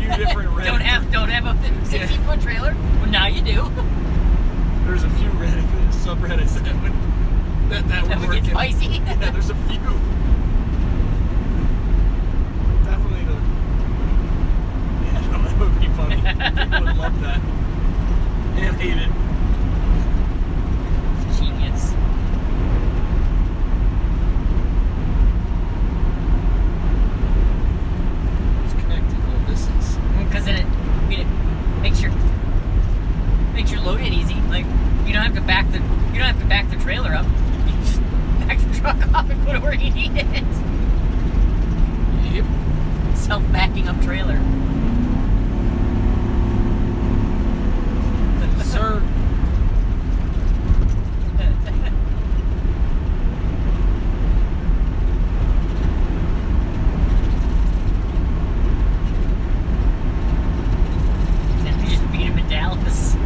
few different red. don't have a 60-foot trailer? Well, now you do. There's a few subreddits that That would would get spicy. Yeah, there's a few. Definitely the. Yeah, no, that would be funny. People would love that and hate it. Genius. It's connected long distance. Because then it makes your loading easy. Like you don't have to back the trailer up. You just back the truck off and put it where you need it. Yep. Self-backing up trailer. Sir. And we just beat him in Dallas.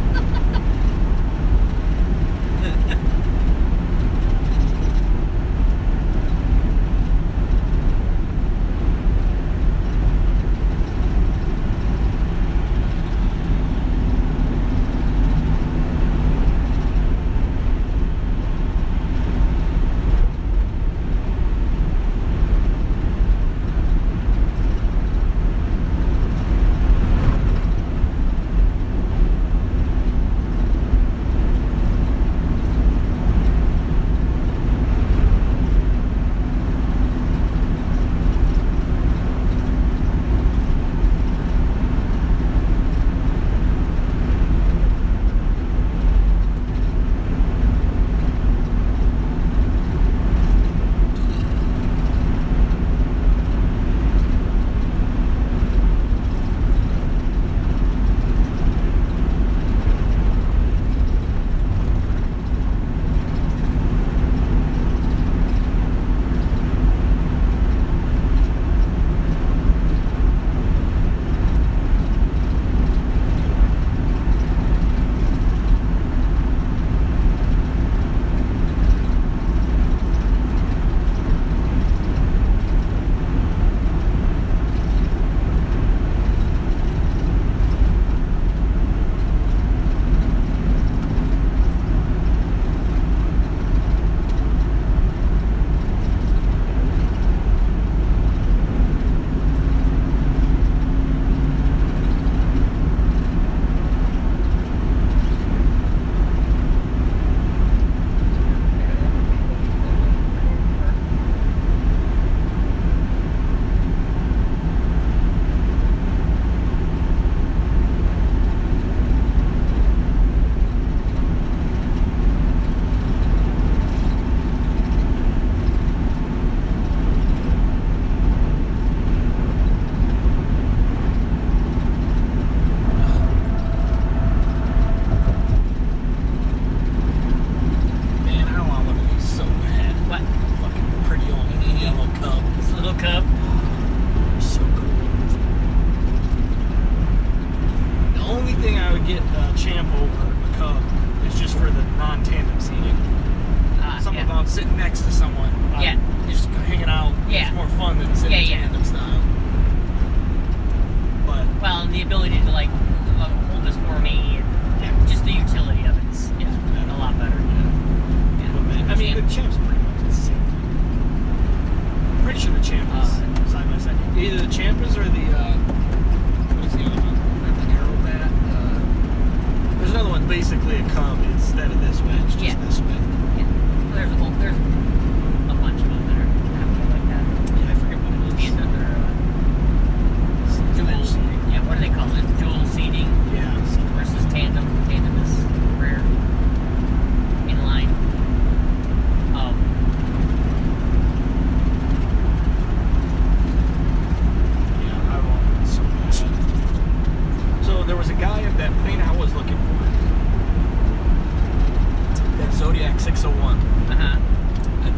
sitting next to someone. Yeah. Just hanging out. Yeah. It's more fun than sitting tandem style. But well, the ability to like hold this for me, and just the utility of it is a lot better. Yeah. But man, I mean, the Champ's pretty much the same thing. Pretty sure the Champ is side by side. Either the Champ is or the what is the other one? The Aerobat. There's another one, basically a Cub instead of this way. It's just this way. Yeah. There's a bunch of them that are happening like that. Yeah, I forget what it is. And another dual seating. Yeah, what do they call it? Dual seating. Yeah. Versus tandem. Tandem is rare. Inline. Yeah, I want it so bad. So there was a guy in that plane I was looking for. That Zodiac 601. Uh-huh. And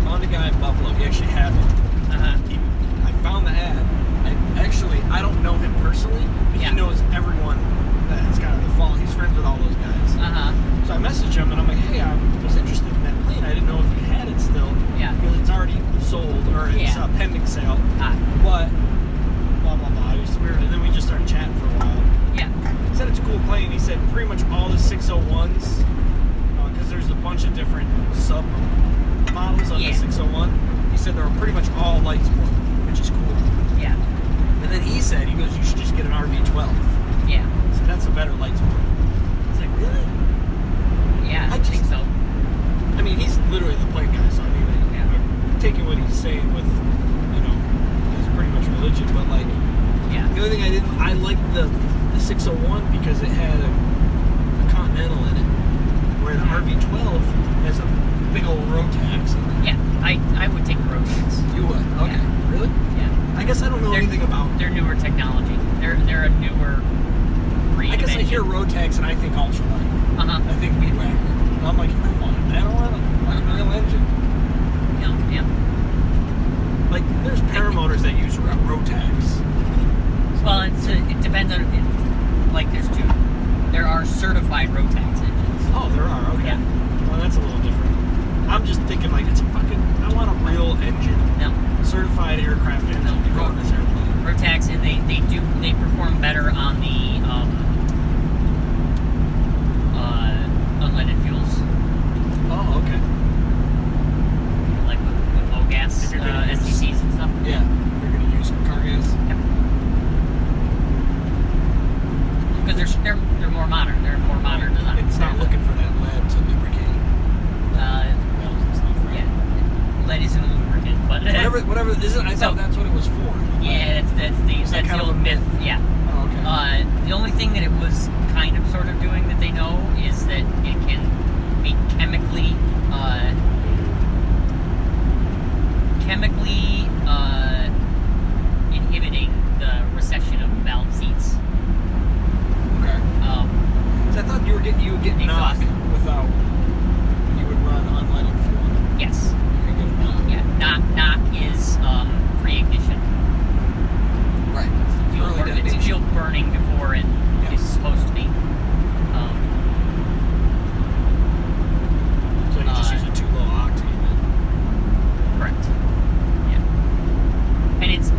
I liked the 601 because it had a Continental in it, where the RV12 has a big old Rotax in it. Yeah, I would take the Rotax. You would? Okay. Yeah. Really? Yeah. I guess I don't know anything about. Their newer technology. They're a newer breed. I guess I hear Rotax and I think ultralight. I think weed whacker. And I'm like, I want a real engine. Yeah. Like, there's paramotors that use Rotax. Well, it depends on. Like, there are certified Rotax engines. Oh, there are. Okay. Yeah. Well, that's a little different. I'm just thinking like it's a fucking. I want a real engine. No. Certified aircraft engine to go on this airplane. Rotax, and they perform better on the unleaded fuels. Oh, okay. Like with low gas If you're gonna use- STCs and stuff. Yeah. You're gonna use car gas. Because they're more modern. They're more modern design. It's not looking for that lead to lubricate. Yeah, lead isn't a lubricant, but Whatever. Isn't I thought that's what it was for. yeah, that's that the kind of old a myth. myth? Yeah. Oh, okay. The only thing that it was kind of sort of doing that they know is that it can be chemically inhibiting the recession of valve seats. Okay. So I thought you would get knock Exhaust. without. You would run unleaded fuel. Yes. You could get a knock. Yeah. Knock is pre-ignition. Right. It's fuel burning before it is supposed to be. So you just use a too low octane then. Correct. Yeah. And it's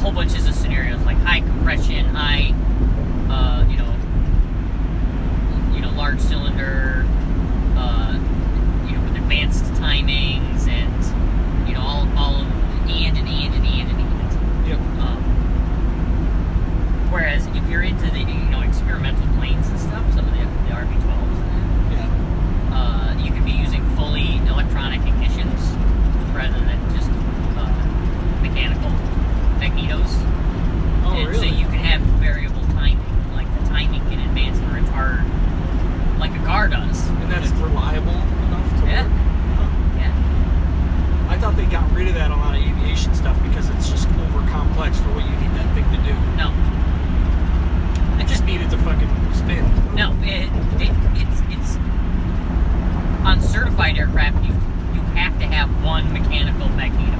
whole bunches of scenarios like high compression, high, large cylinder, with advanced timings and all of and. Yep. Whereas if you're into the experimental planes and stuff, some of the RV12s, Yeah. you could be using fully electronic ignitions rather than just mechanical magnetos. Oh, And really? so you can have variable timing, like the timing can advance and retard, like a car does. And that's reliable enough to Yeah. work? Huh. Yeah. I thought they got rid of that on a lot of aviation stuff because it's just over complex for what you need that thing to do. No. I just needed to fucking spin. No. It's on certified aircraft. You have to have one mechanical magneto,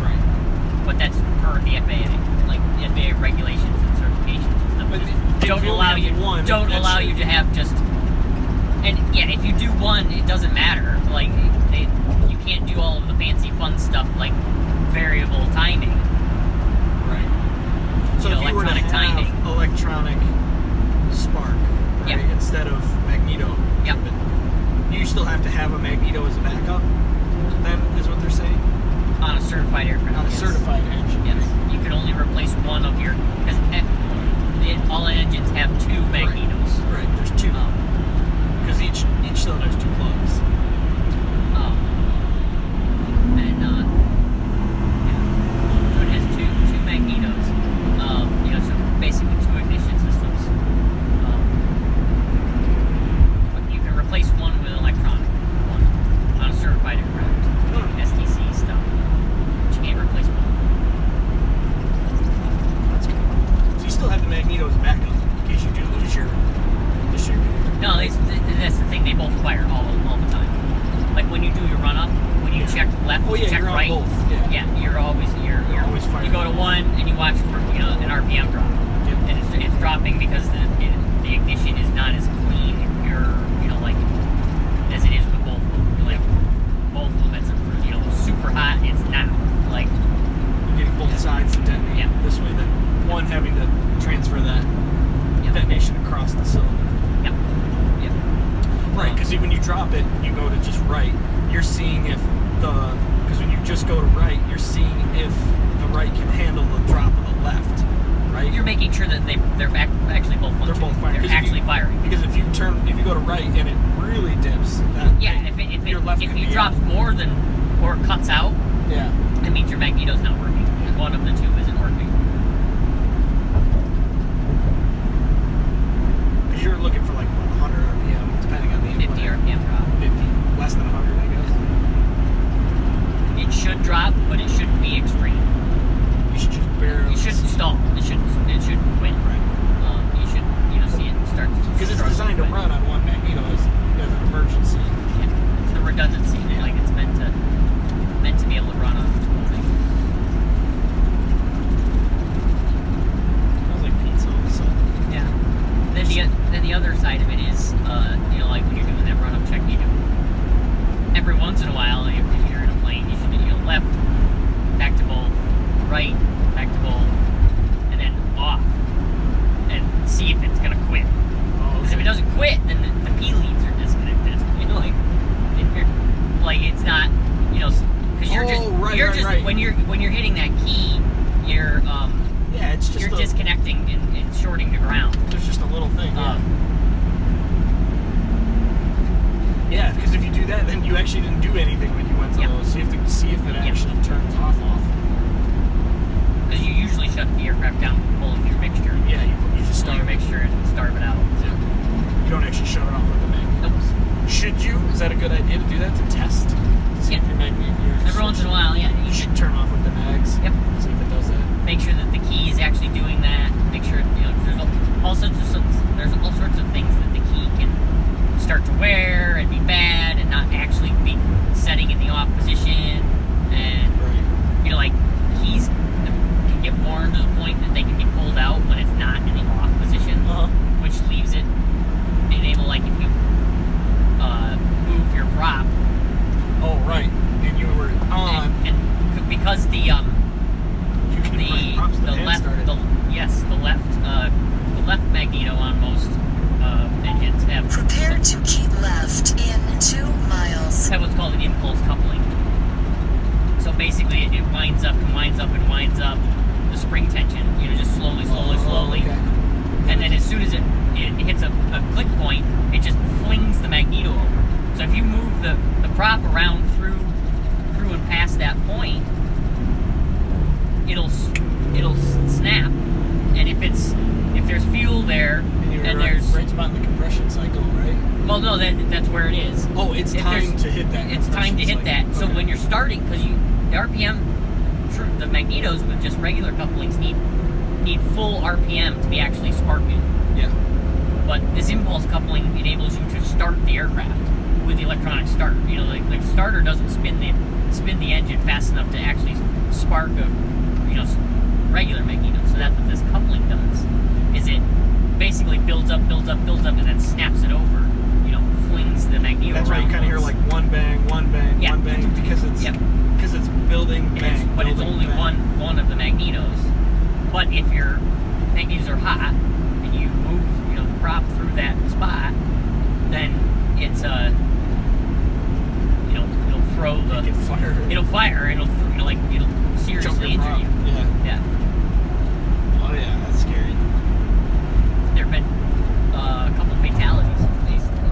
Right. but that's per the FAA, like the FAA regulations and certifications and stuff. But Just if don't you allow only you have one, don't that allow should- you to have just. And yeah, if you do one, it doesn't matter. Like you can't do all of the fancy fun stuff like variable timing. Right. So if you were to electronic have timing. electronic spark, right, Yeah. instead of magneto, Yep. you still have to have a magneto as a backup. Then is what they're saying On a certified aircraft. on a yes. certified engine. Yes. You can only replace one of your because all engines have two magnetos. Right. There's two because each cylinder has two plugs. And so it has two magnetos. So basically two ignition systems. But you can replace one with electronic one on a certified aircraft. STC stuff. But you can't replace both. That's good. So you still have the magneto as a backup in case you do lose your distributor. No, that's the thing. They both fire all the time. Like when you do your run up, when you check left, Oh, yeah, check you're on right. both. Yeah. you're always always firing. You go to one and you watch for an RPM drop, Yep. and it's dropping because the ignition is not as clean if you're as it is with both of them. Like both of them, it's super hot. It's not like You're getting both sides to detonate Yeah. this way. Then one having to transfer that Yep. detonation across the cylinder. Yep. Yep. Right, because when you drop it, you go to just right. You're seeing if because when you just go to right, you're seeing if the right can handle the drop of the left. Right. You're making sure that they're actually both functioning. They're both firing. They're 'Cause if actually you- firing. Because if you go to right and it really dips, that Yeah, your left if could it be drops more than or cuts out, Yeah. that means your magneto's not working. One of the two isn't working. aircraft down, pull your mixture. Yeah, you just Pull start your mixture and starve it out. So, You don't actually shut it off with the magnet. nope. Should you? Is that a good idea to do that to test? To see if your magnet. Every once in a while, yeah. You should turn off with the mags. Yep. See if it does that. Make sure that the key is actually doing that. Make sure, 'cause there's all sorts of things that the key can start to wear and be bad and not actually be setting in the off position. And Right. like keys can get worn to the point that they can be pulled out when it's not in the off position, which leaves it enable, like, if you move your prop. Oh, right. And you were on. And because the You can bring props to the hand left started. the left magneto on most engines have Prepare to keep left in 2 miles. have what's called an impulse coupling. So basically, it winds up and winds up and winds up the spring tension. Just slowly. Okay. And then as soon as it hits a click point, it just flings the magneto over. So if you move the prop around through and past that point, it'll snap. And if there's fuel there And there's right spot in the compression cycle, right? well, no, that's where it is. Oh, it's If time there's- to hit that. It's time to hit compression that. So cycle. when you're starting, because the RPM, the magnetos with just regular couplings need full RPM to be actually sparking. Yeah. But this impulse coupling enables you to start the aircraft with the electronic start. The starter doesn't spin the engine fast enough to actually spark a regular magneto. So that's what this coupling does. Is it basically builds up, and then snaps it over. Flings the magneto. That's why you around kind of hear once. like one bang, Yeah. one bang, because it's Yep. building And bang. but it's building, only bang. one of the magnetos. But if your magnetos are hot and you move the prop through that spot, then it's it'll throw You the can fire. it'll fire and it'll Jump seriously your injure prop. you. Yeah. Yeah, Oh yeah, that's scary. there have been a couple fatalities basically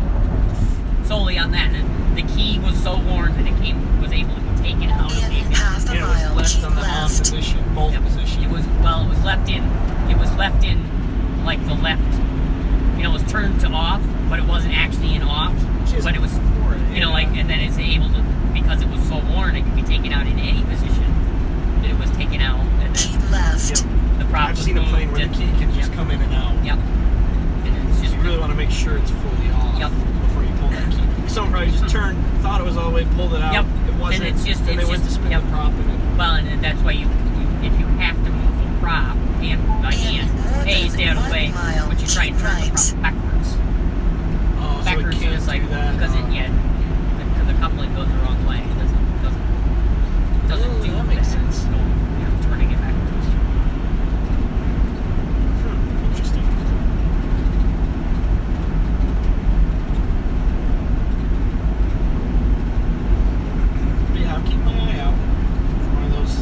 solely on that. And the key was so worn that it was able to be taken out of the In ignition. half a And it mile, was left keep on the on left. position, both Yep. positions. It was left in like the left. It was turned to off, but it wasn't actually in off. Just But it was for it, yeah. and then it's able to, because it was so worn, it could be taken out in any position that it was taken out, and then Keep left. Yep. the prop I've was seen a plane moved where the and- key can just Yep. come in and out. Yep. And it's just You really want to make sure it's fully off Yep. before you pull that key. Someone probably just turned, thought it was all the way, pulled it out. Yep. It wasn't. And it's just- then they it's went to just- spin yep. the prop and it. well, and that's why if you have to move the prop by hand, more A, you than stay out of the 1 way, mile, but you try and keep turn the right. prop backwards. Oh, so Backwards it can't is like do that. because the coupling goes the wrong way. It doesn't Oh, do that makes sense. So, turning it backwards. Interesting. But yeah, I'm keeping my eye out for one of those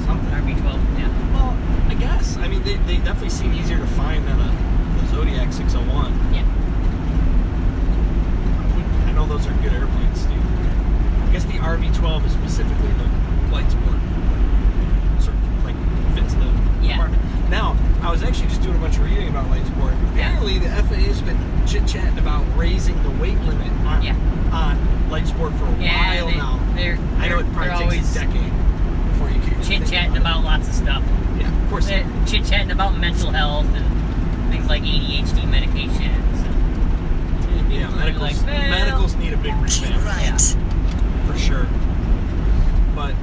something. RB12, yeah. Well, I guess. I mean, they definitely seem easier to find than the Zodiac 601. Yeah. I know those are good airplanes, too. I guess the RB12 is specifically the light sport. Sort of like fits the Yeah. department. Now, I was actually just doing a bunch of reading about light sport. Apparently, the FAA's been chit-chatting about raising the weight limit on light sport for a while now. I know it probably takes a decade before you can chit-chatting about lots of stuff. Yeah, of course. They're chit-chatting about mental health and things like ADHD medications. And Yeah, people are medicals, like, well, medicals need a big Keep revamp. right. For sure. But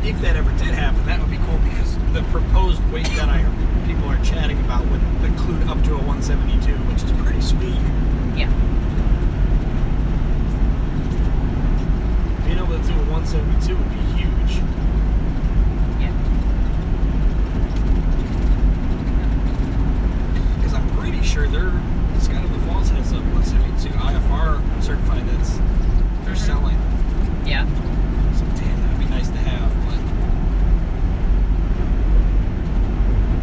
if that ever did happen, that would be cool because the proposed weight that people are chatting about would include up to a 172, which is pretty sweet. Yeah. Being able to do a 172 would be huge. Yeah. Because I'm pretty sure Scott of the Falls has a 172 IFR certified they're selling. Yeah. So damn, that'd be nice to have, but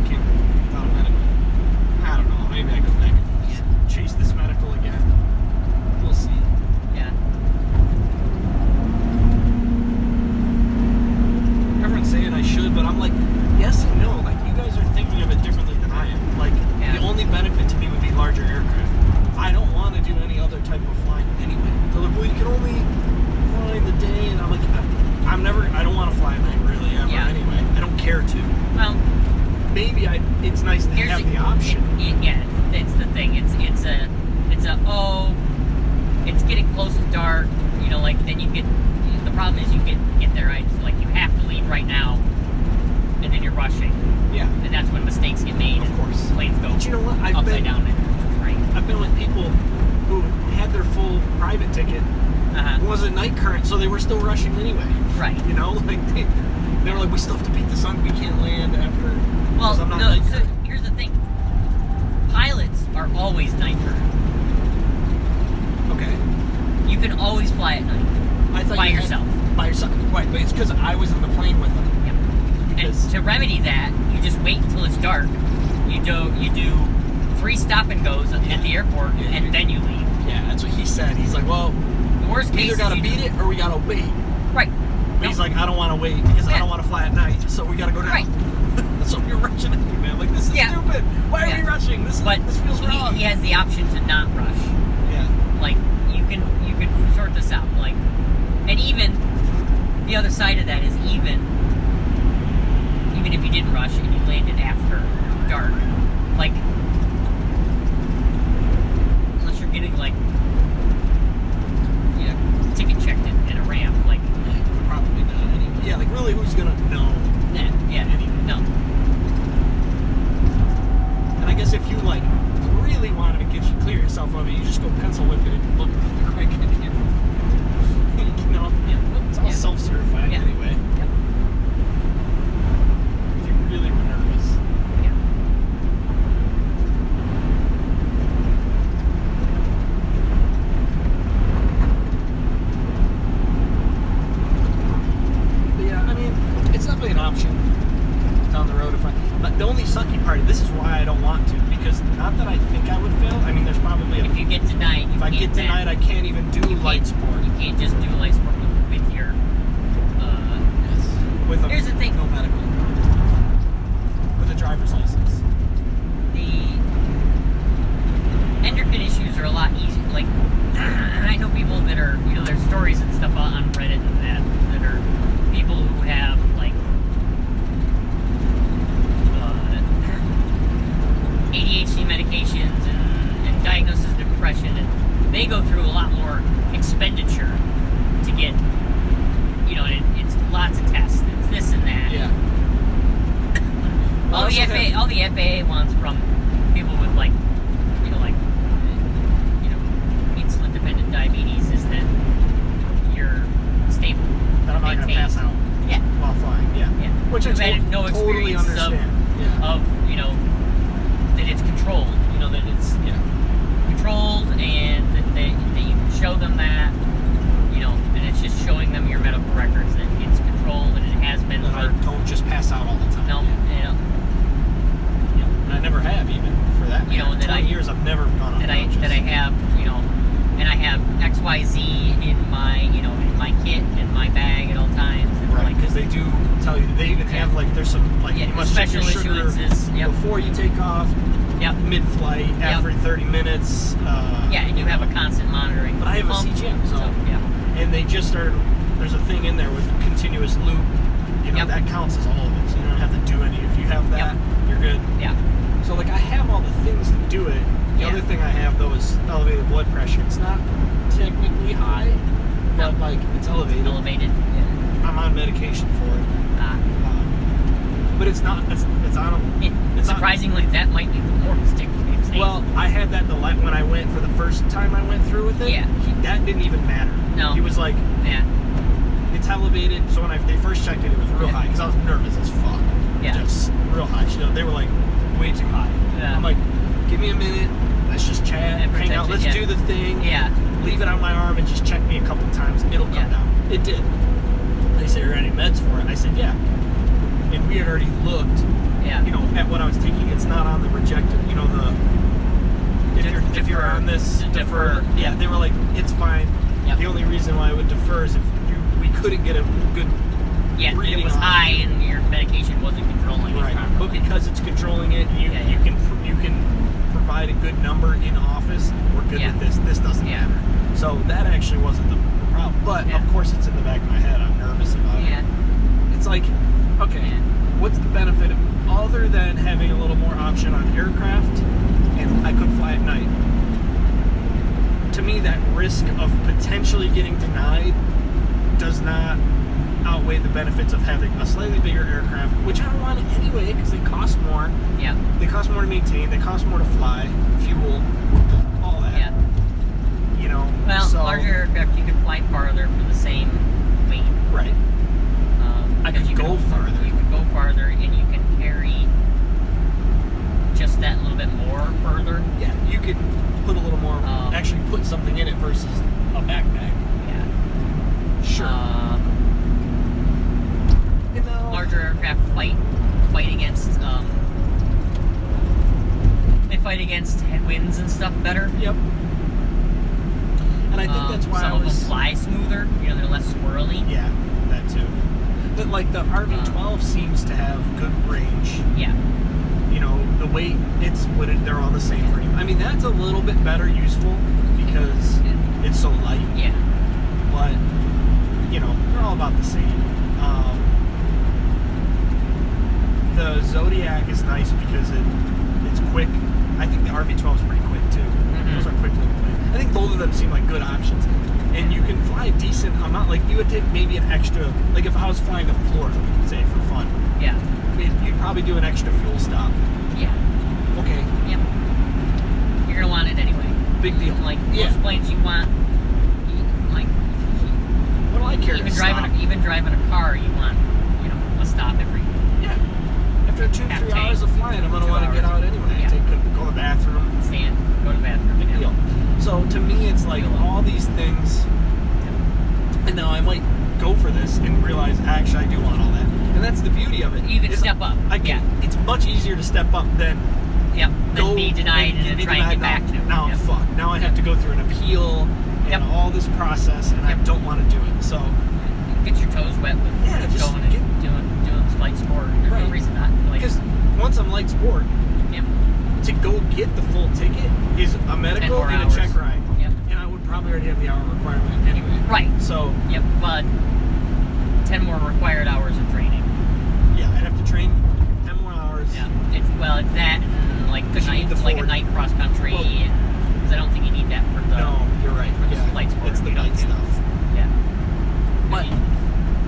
can't without a medical. I don't know. Maybe I go back and chase this medical. Well, maybe it's nice to have the option. It's the thing. It's getting close to dark. You know, like then you get. The problem is you get there right. Like you have to leave right now, and then you're rushing. Yeah. And that's when mistakes get made. Of course. Planes go. But you know what? Upside down. I've been with people who had their full private ticket. It wasn't night current, so they were still rushing anyway. Right. You know, like they were like, we still have to beat the sun. We can't land after. Well, I'm not no. night So current. here's the thing. Pilots are always night current. Okay. You can always fly at night. By yourself. By yourself. Right, but it's because I was in the plane with them. Yep. And to remedy that, you just wait until it's dark. You do 3 stop and goes at the airport, and then you leave. Yeah, that's what he said. He's like, well, the worst we case either gotta beat it or we gotta wait. Right. But he's like, I don't want to wait because I don't want to fly at night, so we gotta go down. Right. So you're rushing at me, man. Like, this is stupid. Why are we rushing? This feels wrong. He has the option to not rush. Yeah. Like you can sort this out. Like, and even the other side of that is even if you didn't rush and you landed after dark, like unless you're getting like ticket checked in a ramp, like probably not anyway. Yeah, like really, who's gonna know? No. And I guess if you like really wanted to clear yourself of it, you just go pencil whip it and look really quick and it's all self-certified anyway. Yep. If you really were nervous. Yeah. But yeah, I mean, it's definitely an option down the road. But the only sucky part, this is why I don't want to, because not that I think I would fail. I mean, there's probably if you get denied, if I get denied, I can't even do light sport. You can't just do light sport with your. Here's the thing. No medical. With a driver's license. The endocrine issues are a lot easier. Like, I know people that are, there's stories and stuff on Reddit and that are people who have like ADHD medications and diagnosis of depression, and they go through a lot more expenditure to get, it's lots of tests, it's this and that. Yeah. All the FAA wants from people with insulin dependent diabetes is that you're stable. That I'm not going to pass out. Yeah. While flying. Yeah. Which You've had no totally experience understand. of that it's controlled. That it's controlled, and that you can show them that. And it's just showing them your medical records that it's controlled and it has been. I don't just pass out all the time. No. And I never have, even for that. And that 20 years I've never gone on that I have, and I have XYZ in my, in my kit, in my bag at all times. Right, because they do tell you, they even have, there's some, you must check your sugar before you take off, mid-flight, every 30 minutes. And you have a constant monitoring. But I have a CGM, so and they just started, there's a thing in there with continuous loop, that counts as all of it, so you don't have to do any. If you have that, you're good. Yeah. So, I have all the things to do it. The other thing I have, though, is elevated blood pressure. It's not technically high, but, it's elevated. I'm on medication for it. But it's not, it's on surprisingly, that might be more sticky. Well, I had that when I went for the first time I went through with it. Yeah. That didn't even matter. No. He was like, it's elevated. So when they first checked it, it was real high because I was nervous as fuck. Yeah. Just real high. They were like, way too high. Yeah. I'm like, give me a minute. Let's just chat, hang out. Let's do the thing. Yeah. Leave it on my arm and just check me a couple times. It'll come down. It did. They said, are there any meds for it? I said, yeah. And we had already looked, at what I was taking. It's not on the rejected, if you're on this defer. Yeah, they were like, it's fine. Yep. The only reason why I would defer is if we couldn't get a good reading. It was high and your medication wasn't controlling it. Right, but because it's controlling it, you can provide a good number in office. We're good with this. This doesn't matter. So that actually wasn't the problem. But of course, it's in the back of my head. I'm nervous about it. It's like, okay, what's the benefit of, other than having a little more option on aircraft, and I could fly at night? To me, that risk of potentially getting denied does not outweigh the benefits of having a slightly bigger aircraft, which I don't want anyway because they cost more. Yeah. They cost more to maintain. They cost more to fly, fuel, all that. Yeah. You know. Well, so, larger aircraft, you can fly farther for the same weight. Right. I because could go farther. You can go farther, and you can carry just that little bit more further. Yeah, you could put a little more. Actually, put something in it versus a backpack. Yeah. Sure. You know, larger aircraft fight against they fight against headwinds and stuff better. Yep. And I think that's why some of them fly smoother. You know, they're less swirly. Yeah, that too. But like the RV-12 seems to have good range. Yeah. You know, the weight, they're all the same frame. I mean, that's a little bit better useful because it's so light. Yeah. But, you know, they're all about the same. The Zodiac is nice because it's quick. I think the RV-12 is pretty quick too. Mm-hmm. Those are quick little planes. I think both of them seem like good options. And you can fly a decent amount. Like, you would take maybe an extra, like if I was flying to Florida, say, for fun. Yeah. You'd probably do an extra fuel stop. Yeah. Okay. Yep. You're gonna want it anyway. Big deal. Like most planes, you want like. What do I care? Even driving a car, you want a stop every. Yeah. After 2-3 hours of flying, I'm gonna want to get out anyway. Yeah. Go to the bathroom. Stand. Go to the bathroom. Big deal. So to me, it's like all these things. And now I might go for this and realize actually I do want all that. And that's the beauty of it. You can step up. It's much easier to step up than be denied and then try and get back to. Now, fuck. Now I have to go through an appeal and all this process, and I don't want to do it. So get your toes wet with just going and doing light sport. There's no reason not. Because once I'm light sport, to go get the full ticket is a medical and a check ride. Yep. And I would probably already have the hour requirement anyway. Right. So. Yep. But 10 more required hours of training. Yeah, I'd have to train 10 more hours. Yeah. It's that and like a night cross country, because I don't think you need that for the. No, you're right. For the light sport. It's the night stuff. Yeah. But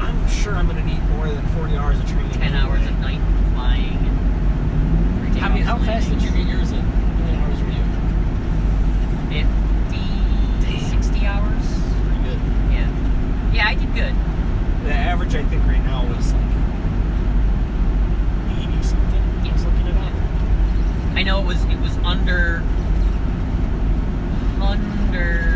I'm sure I'm going to need more than 40 hours of training. 10 hours at night flying. And how fast did you get yours in? How many hours were you? 50, 60 hours. Pretty good. Yeah. Yeah, I did good. The average, I think, right now was like 80 something. I was looking it up. I know it was under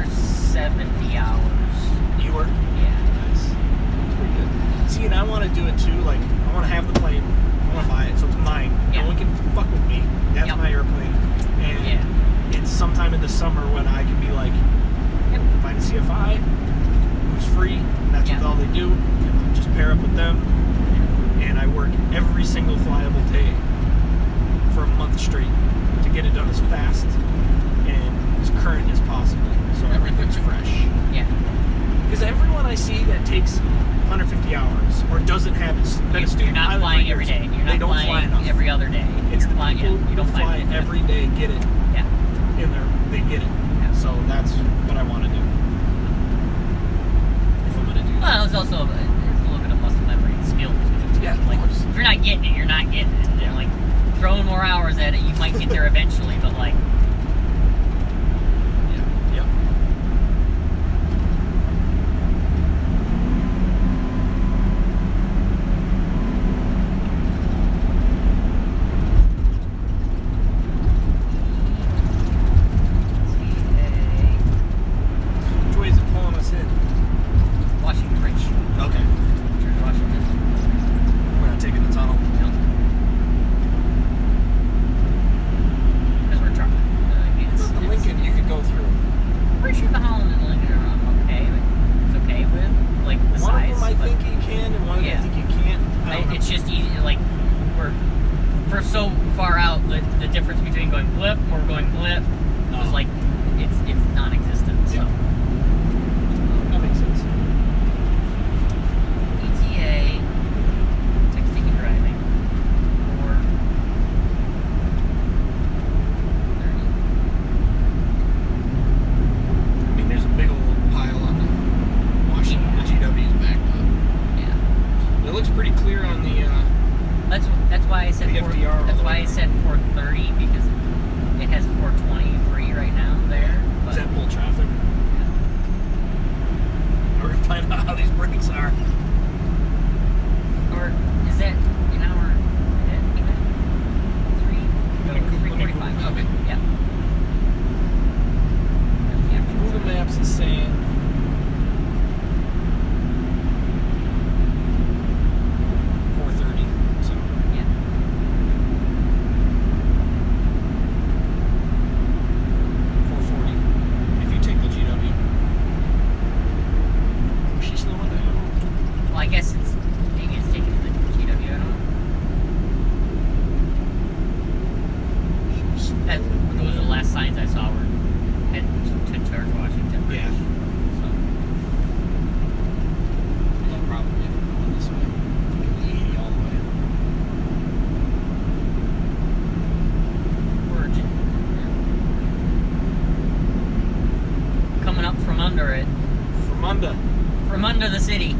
70 hours. You were? Yeah. Nice. That's pretty good. See, and I want to do it too. Like, I want to have the plane. I want to buy it, so it's mine. Yeah. No one can fuck with me. That's my airplane. And it's sometime in the summer when I can be like, find a CFI who's free. That's what all they do. And just pair up with them. And I work every single flyable day for a month straight to get it done as fast and as current as possible. So everything's fresh. Yeah. Because everyone I see that takes 150 hours or doesn't have been a student you're not flying every day. They don't fly enough. Every other day. It's the flying, people you don't who fly every day get it. Yeah. In there, they get it. Yeah. So that's what I want to do. If I'm gonna do. Well, it's also a little bit of muscle memory and skill to it too. Yeah, of course. If you're not getting it, you're not getting it. Yeah. Like throwing more hours at it, you might get there eventually, but like. Yep. Which way is it pulling us in? Washington Bridge. Okay. George Washington. We're not taking the tunnel. Because we're truck. The Lincoln you could go through. Pretty sure the Holland and Lincoln are okay. It's okay with like the One size. of them I think you can, and one of them I think you can't. It's just easy. Like we're so far out. The difference between going blip or going blip was like it's non-existent. So that makes sense. ETA, texting and driving. SVR. That's why I said 430 because it has 423 right now there. Is that full traffic? Yeah. We're gonna find out how these brakes are. Or is that an hour? Even 3:45. Okay. Yeah. Google Maps is saying 430. So Yeah. 440 if you take the GW. Was she slowing down? Well, I guess maybe it's taking the GW. I don't know. Those are the last signs I saw were heading to George Washington Bridge. Yeah. So Yeah, probably if we're going this way. Taking the 80 all the way. Virgin. Coming up from under it, from under the city.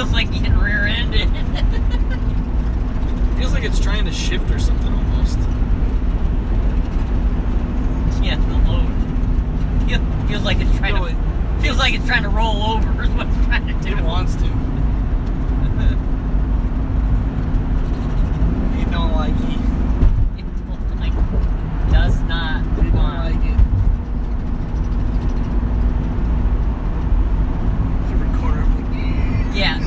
feels like getting rear-ended. Feels like it's trying to shift or something almost. Yeah, the load. Feels like it's trying to. Feels like it's trying to roll over. Is what it's trying to do. It wants to. It don't like it. Does not like it. Every corner, I'm like, yeah.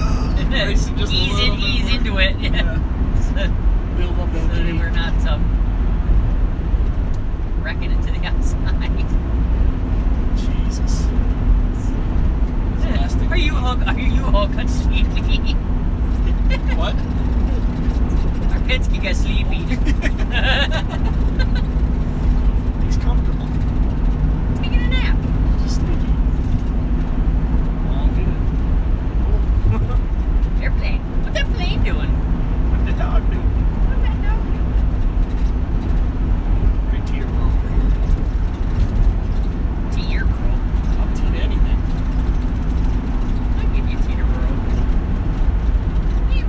Just ease into it. Yeah. Build up that so that we're not wrecking it to the outside. Jesus. Are you all got sleepy? What? Our Penske got sleepy. He's comfortable. Taking a nap. Just sleepy. All good. Airplane. What's that plane doing? What the dog do? What's that dog doing? Right to your bro. To your bro. I'll teat anything. I'll give you a Teterboro. Yep.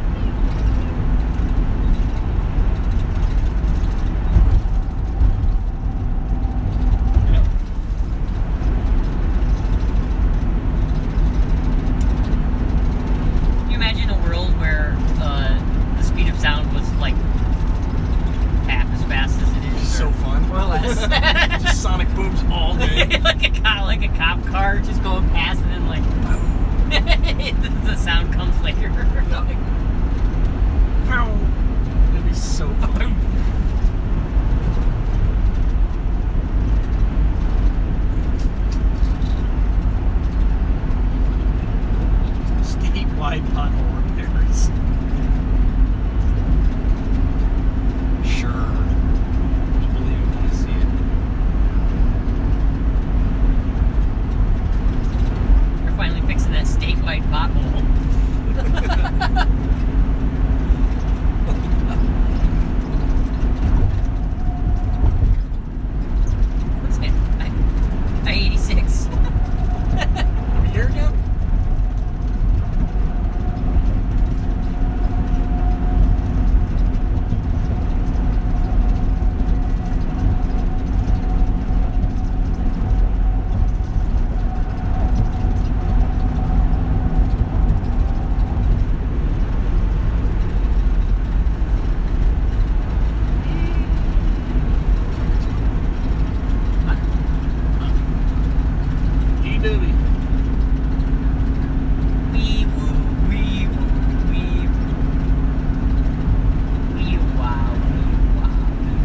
Can you imagine a world where the speed of sound was like half as fast as it is? So fun. Or less. Just sonic booms all day. like a cop car just going past and then like the sound comes later. It'd be so fun. Statewide pothole repairs. Sure. We'll believe it when we see it. They're finally fixing that statewide pothole. What's it? I-86. Are we here again? E-Dooby. Wee woo, wee woo, wee woo. Wee wow, wee wow, wee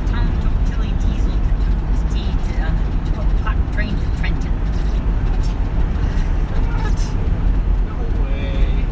Tom took Tilly Diesel to Tea on the hot train to Trenton. What? No way.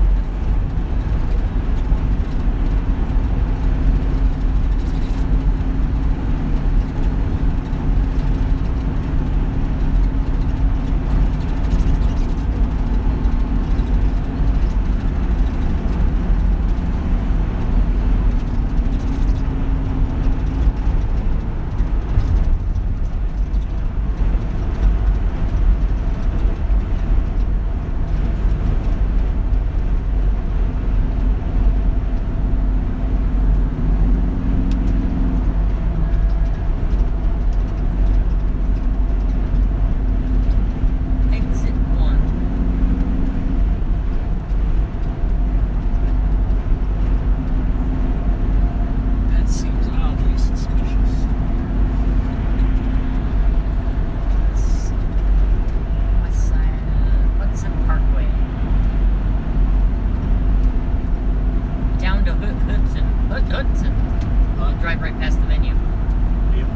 Exit 1. That seems oddly suspicious. West side of Hudson Parkway. Down to Hudson. Hudson. I'll drive right past the venue. Yep.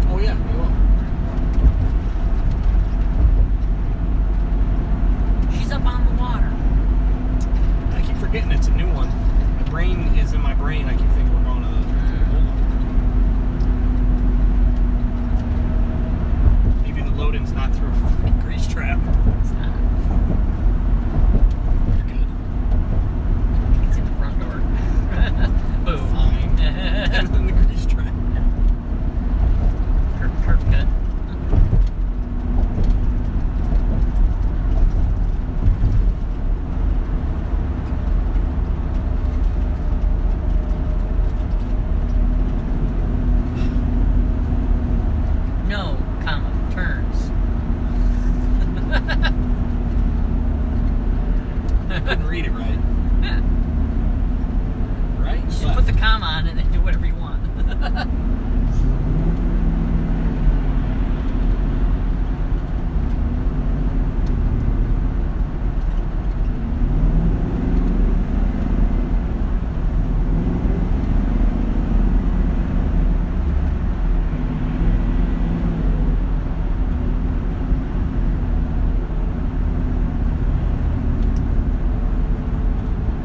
Oh yeah, you will. She's up on the water. I keep forgetting it's a new one. My brain is in my brain. I keep thinking we're on and then do whatever you want.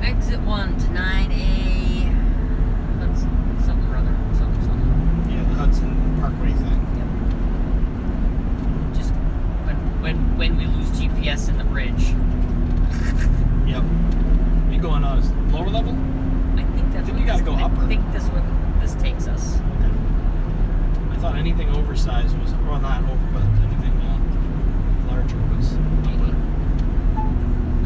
Exit 1 to 9A. That's something or other. Something. Yeah, the Hudson Parkway thing. Yep. Just when we lose GPS in the bridge. Yep. You going on lower level? I think that's. You gotta go upper. I think that's what this takes us. Okay. I thought anything oversized was, well, not over, but anything larger was upper.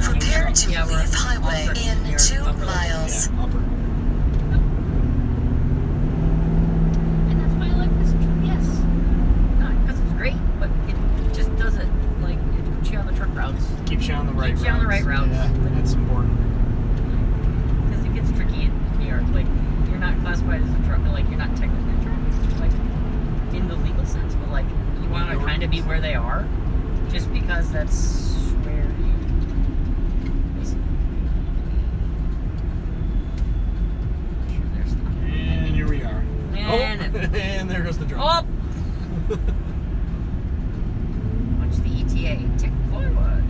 Prepare to Yeah, we're leave highway upper. in We're 2 upper. miles. Yeah, upper. And that's why I like this GPS. Not because it's great, but it just does it. Like, it puts you on the truck routes. Keeps you on the right routes. Keeps you on the right routes. Yeah, that's important. Because it gets tricky in New York. Like, you're not classified as a truck. Like, you're not technically a truck. Like, in the legal sense. But, like, you want to kind of be where they are. Just because that's where you... Sure, there's stuff. And here we are. And, and there goes the drone. oh! Watch the ETA tick forward.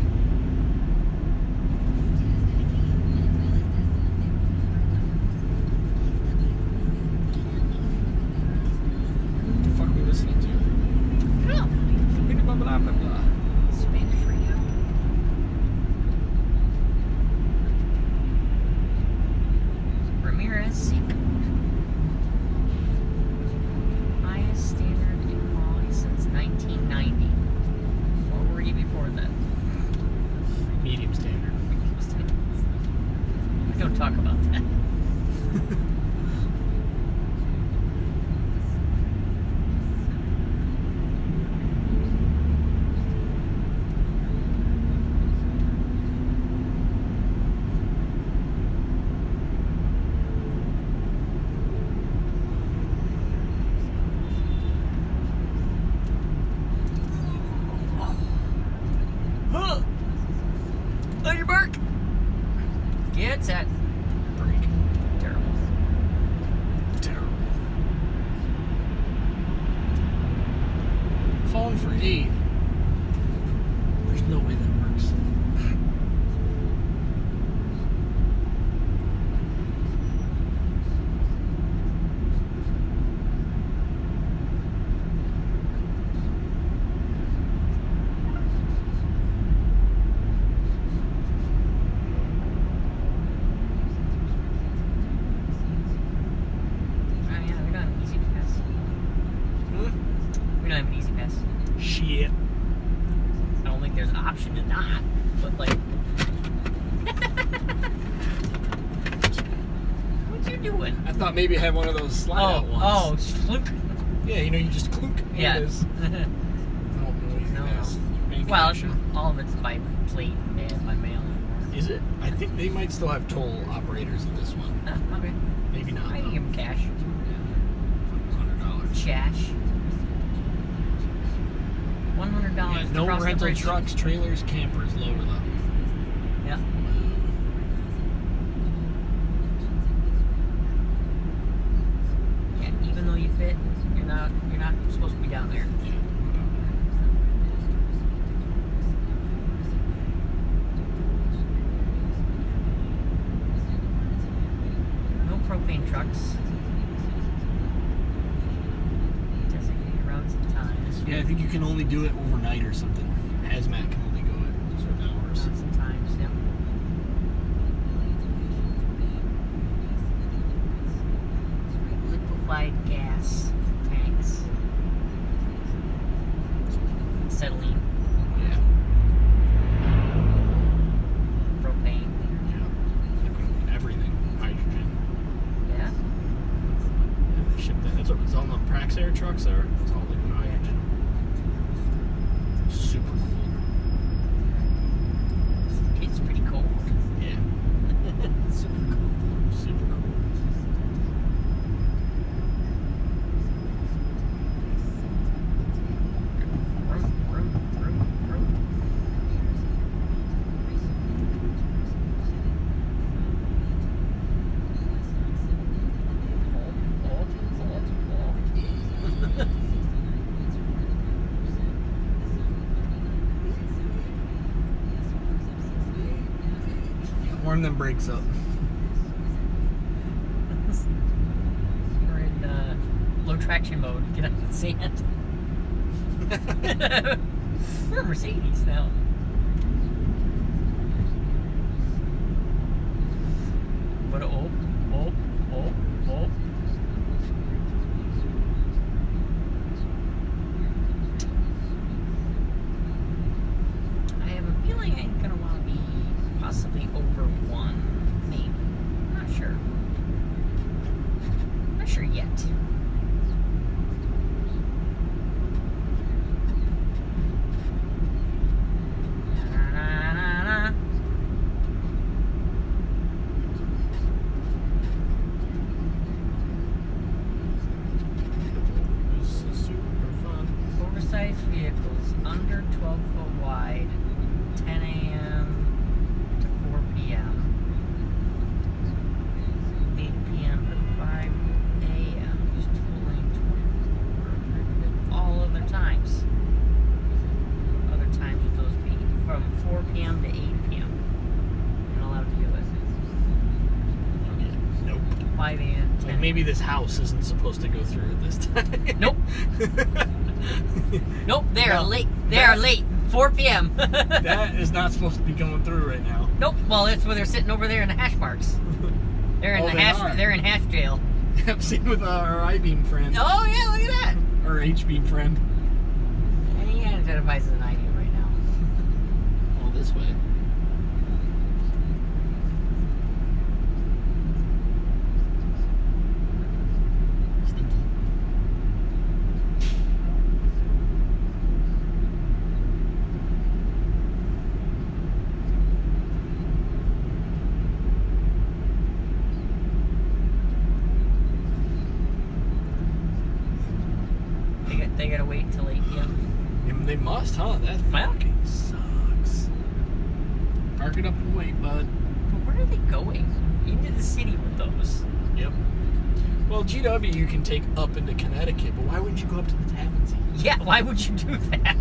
What the fuck are we listening to? Oh, Blah, blah, blah, blah. Spanish radio. Ramirez Seafood. Highest standard in quality since 1990. What were you before that? Medium standard. We don't talk about that. On your mark. Get set. Break. Terrible. Terrible. Phone for aid. There's no way that works. Oh yeah, we don't have an easy pass. We don't have an easy pass. Shit. I don't think there's an option to not. But like, what you doing? I thought maybe I had one of those slide out ones. Oh, slunk. Yeah, you know, you just clunk. Here Yeah. it is. No easy No. pass. Main Well, connection. all of it's by plate and by mail. Is it? I think they might still have toll operators in this one. Okay. Maybe not. I can though. give him cash. $100. Cash. $100 Yeah, to no cross the rental bridge. trucks, trailers, campers, lower level. Yeah. Yeah. Even though you fit, you're not supposed to be down there. Yeah. No propane trucks. Designated routes and times. Yeah, I think you can only do it overnight or something. Hazmat can only go at certain hours. Routes and times. Yep. Liquefied gas tanks. Acetylene. Yeah. Propane. Yeah. Everything. Hydrogen. Yeah. Yeah, they ship that. That's what it's all the Praxair trucks are. It's all liquid hydrogen. Super cool. It's pretty cold. Yeah. Super cool. Super cool. Jam them brakes up. We're in low traction mode. Get out of the sand. We're Mercedes now. But oh. I have a feeling I'm gonna want to be possibly over 1, maybe. Not sure. Not sure yet. Oversized vehicles under 12 foot wide, 10 a.m. to 4 p.m. 8 p.m. to 5 a.m. Use tooling 24. All other times. Other times would those be? From 4 p.m. to 8 p.m. You're not allowed to do it. Nope. 5 a.m. 10 Like maybe this house isn't supposed to go through at this time. Nope. Nope, they are No, late. They are late. 4 p.m. That is not supposed to be going through right now. Nope. Well, that's where they're sitting over there in the hash marks. They're in Oh, the they hash. are. They're in hash jail. Yep, same with our I-beam friend. Oh yeah, look at that. Or H-beam friend. And he identifies as an ID right now. All this way. They gotta wait until 8 p.m. Yeah, they must, huh? That Well. fucking sucks. Park it up and wait, bud. But where are they going? Into the city with those? Yep. Well, GW you can take up into Connecticut, but why wouldn't you go up to the Tappan Zee? Yeah. Why would you do that?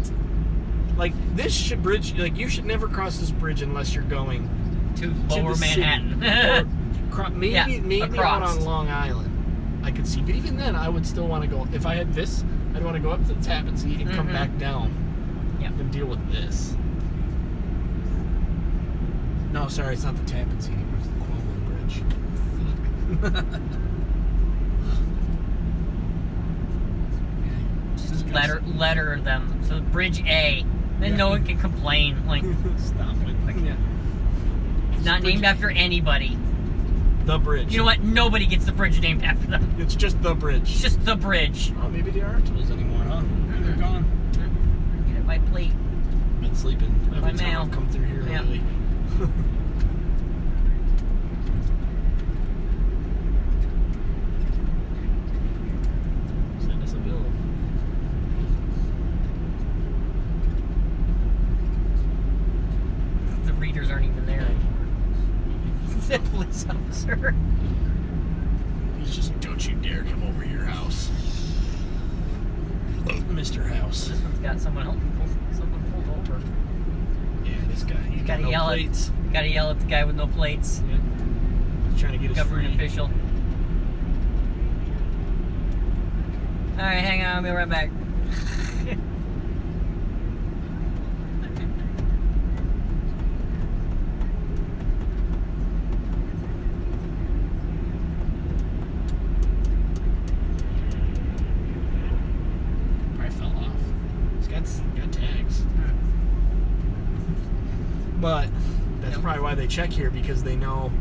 Like, this should bridge, like, you should never cross this bridge unless you're going To to Lower the Manhattan. city. Maybe Yeah, maybe out across. on Long Island, I could see. But even then, I would still want to go. If I had this, I'd want to go up to the Tappan Zee and come back down. Yep. And deal with this. No, sorry, it's not the Tappan Zee anymore. It's the Cuomo Bridge. Fuck. Just letter them. So Bridge A. Then Yeah. no one can complain. Like, Stop it. Yeah. it's not named after anybody. The bridge. You know what? Nobody gets the bridge named after them. It's just the It's bridge. just the bridge. Oh, maybe they aren't tools anymore, huh? Maybe they're gone. Get it by plate. Been sleeping every By time mail. I've come through here Yeah. lately. Send us a bill. The readers aren't even there anymore. The police officer. He's just, don't you dare come over your house. Mr. House. This one's got someone pulled over. Yeah, this guy. He's got Gotta no yell plates. Gotta yell at the guy with no plates. Yeah. He's trying to get his Government free. official. Alright, hang on, I'll be right back. Probably fell off. He's got tags. But that's Yep. probably why they check here, because they know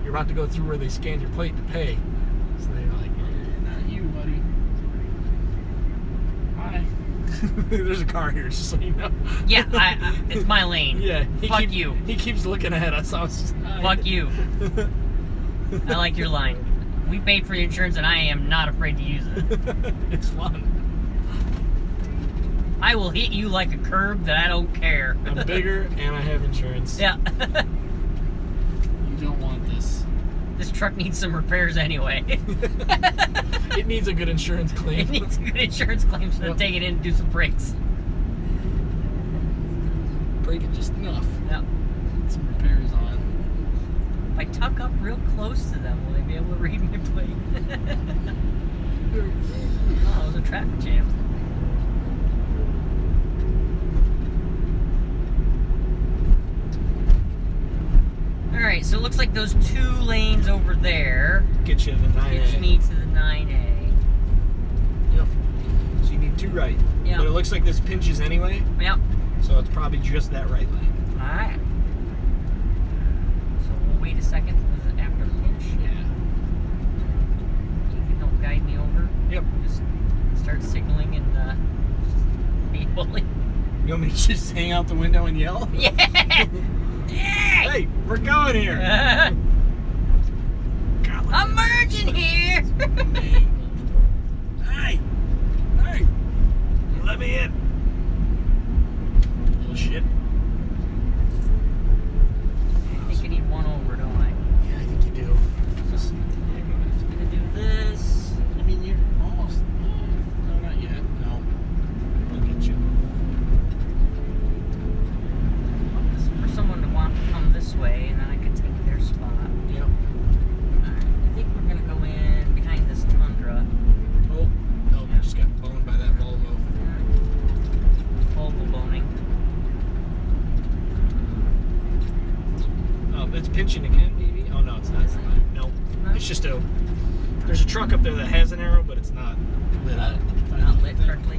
you're about to go through where they scan your plate to pay. So they're like, not you, buddy. Hi. There's a car here, just so you know. Yeah, it's my lane. Yeah. Fuck you. He keeps looking at us. I was just, hi. Fuck you. I like your line. We paid for the insurance and I am not afraid to use it. It's fun. I will hit you like a curb that I don't care. I'm bigger and I have insurance. Yeah. You don't want this. This truck needs some repairs anyway. It needs a good insurance claim. It needs a good insurance claim, so Yep. take it in and do some brakes. Break it just enough. Yep. Some repairs on. If I tuck up real close to them, will they be able to read my plate? Oh, it was a traffic jam. Alright, so it looks like those 2 lanes over there get you to the 9A. Gets me to the 9A. Yep. So you need 2 right. Yep. But it looks like this pinches anyway. Yep. So it's probably just that right lane. Alright. So we'll wait a second. Is it after the pinch? Yeah. You can help guide me over. Yep. Just start signaling and be bully. You want me to just hang out the window and yell? Yeah! Hey, we're going here. God, I'm merging here! Hey! Hey! Let me in. Little shit. I think I need one over, don't I? Yeah, I think you do. Just, I'm gonna do this. I mean, you're almost. No, not yet. No. I'll get you. This is for someone to want to come this way, and then I can take their spot. Yep. Alright, I think we're gonna go in behind this Tundra. Oh, no, we just got boned by that Volvo. Volvo boning. Oh, it's pinching again, maybe? Oh, no, it's not. No. It's just a. There's a truck up there that has an arrow, but it's not lit up. Not lit correctly.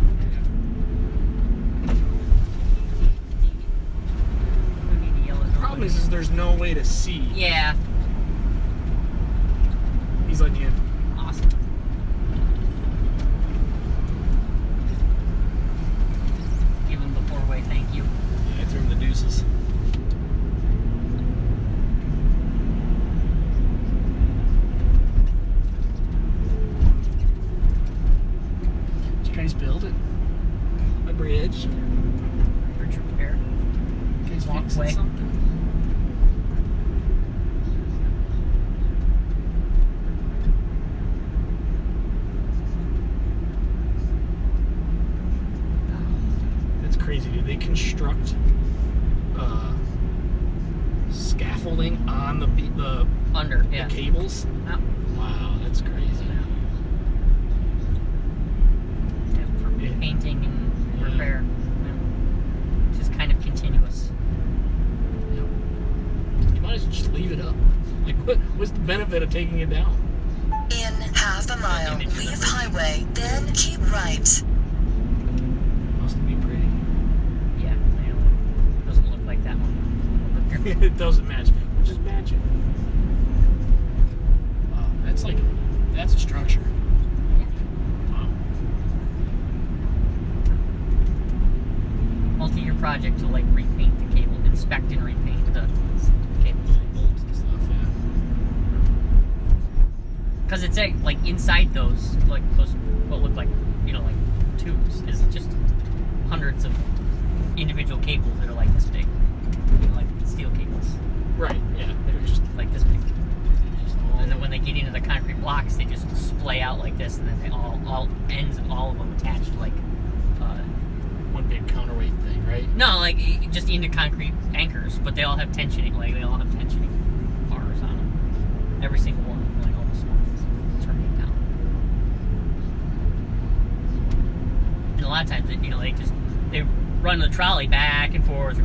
We need to yell at The problem is there's no way to see. Yeah. He's letting you in. Awesome. Give him the 4-way thank you. Yeah, I threw him the deuces. Did you guys build it? A bridge? Bridge repair. You guys Walkway. fixing something? That's crazy, dude. They construct scaffolding on the Under, yeah. cables. Yep. Wow, that's crazy. Yeah, for Yeah. painting and Yeah. repair. Yeah. Just kind of continuous. Yep. You might as well just leave it up. Like, what's the benefit of taking it down? In half a mile, leave highway, then keep right. Must be pretty. Yeah, I know. Doesn't look like that one over here. It doesn't match. We'll just match it. Wow, that's a structure. Wow. Multi-year project to like repaint the cable, inspect and repaint the cables. Bolts and stuff, yeah. Because it's like inside those, like those, what look like, like tubes, is just hundreds of individual cables that are like this big, like steel cables. Right, yeah. They're just like this big. Just all- And then when they get into the concrete blocks, they just splay out like this, and then they all ends of all of them attached like, one big counterweight thing, right? no, like just into concrete anchors, but they all have tensioning, like they all have tensioning bars on them. Every single one, like all the small ones, turning down. And a lot of times, they run the trolley back and forth,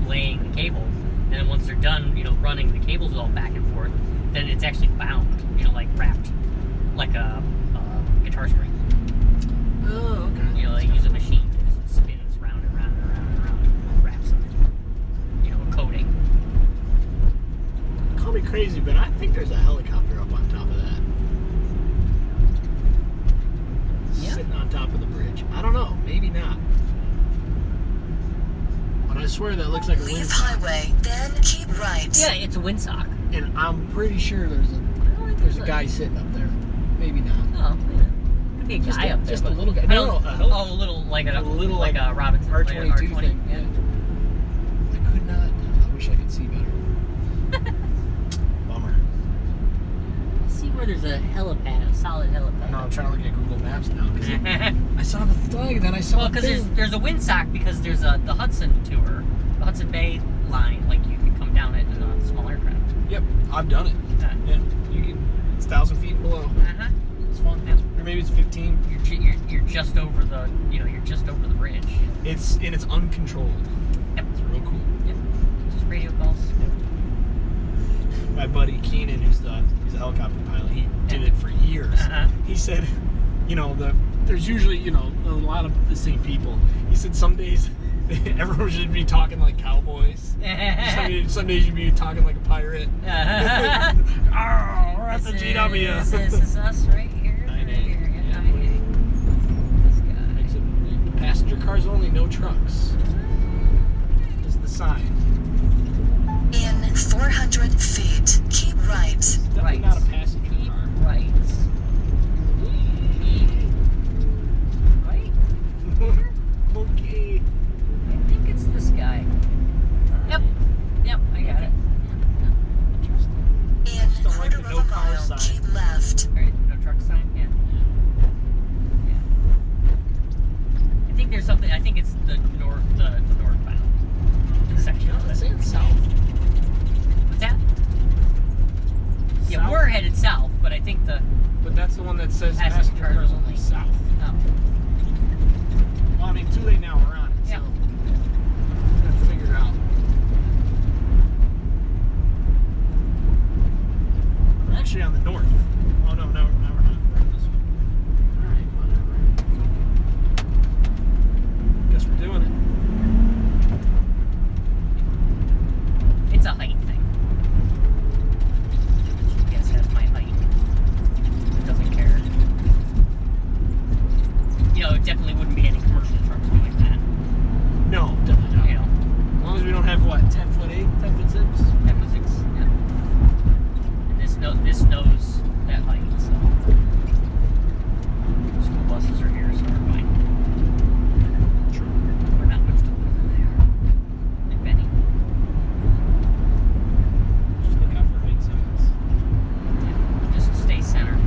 laying the cable, and then once they're done, running the cables all back and forth, then it's actually bound, like wrapped, like a guitar string. Oh, okay. They use a machine that just spins round and round and round and round and wraps them, a coating. Call me crazy, but I think there's a helicopter up on top of that. Yeah. Sitting on top of the bridge. I don't know. Maybe not. But I swear that looks like a Leave windsock. highway, then keep right. Yeah, it's a windsock. And I'm pretty sure there's a guy sitting up there. Maybe not. Oh, yeah. Could be a Just guy up there. just a but- little guy. I No, don't- a heli- oh, a little like a like Robinson R22 like an R20. thing. Yeah. I could not. I wish I could see better. Bummer. See where there's a helipad, a solid helipad. No, I'm trying to look at Google Maps now. 'Cause I saw the flag, and then I saw Well, the because thing. there's a windsock because there's the Hudson tour, the Hudson Bay line. Like you can come down it in a small aircraft. Yep, I've done it. Yeah, you can. It's 1,000 feet and below. It's fun. Yep. Or maybe it's 15. You're just over the you're just over the bridge. It's uncontrolled. Yep. It's real cool. Yep. Just radio calls. Yep. My buddy Keenan, he's a helicopter pilot. He did it for years. He said, there's usually a lot of the same people. He said some days everyone should be talking like cowboys. Some days you'd be talking like a pirate. We're at the GW. This is us right here. 9A. Yeah. 9A. This guy. Exit passenger cars only, no trucks. This is the sign. In 400 feet, keep right. It's definitely not a passenger Keep car. right. Right? Okay. I think it's this guy. Yep, I got it. In Don't like the quarter no of a car mile, sign. keep left. Alright, no truck sign? Yeah. I think there's something, I think it's the northbound section of It's it. in south. What's that? Yeah, South. we're headed south, but I think But that's the one that says Passenger passenger cars cars only. only south. oh. Well, I mean, too late now. We're on it. Yeah. So we have to figure it out. We're actually on the north. Oh no, we're not. We're on this one. All right, whatever. Guess we're doing it. It's a height thing. Yes, that's my height. It doesn't care. It definitely wouldn't be any commercial trucks doing that. No, definitely not. You know, As long as we don't have what 10'8", 10'6". F6. Yeah. And this knows that height, so school buses are here, so we're fine. True. We're not much taller than they are, if any. Just look out for height signs. Yeah. Just stay center.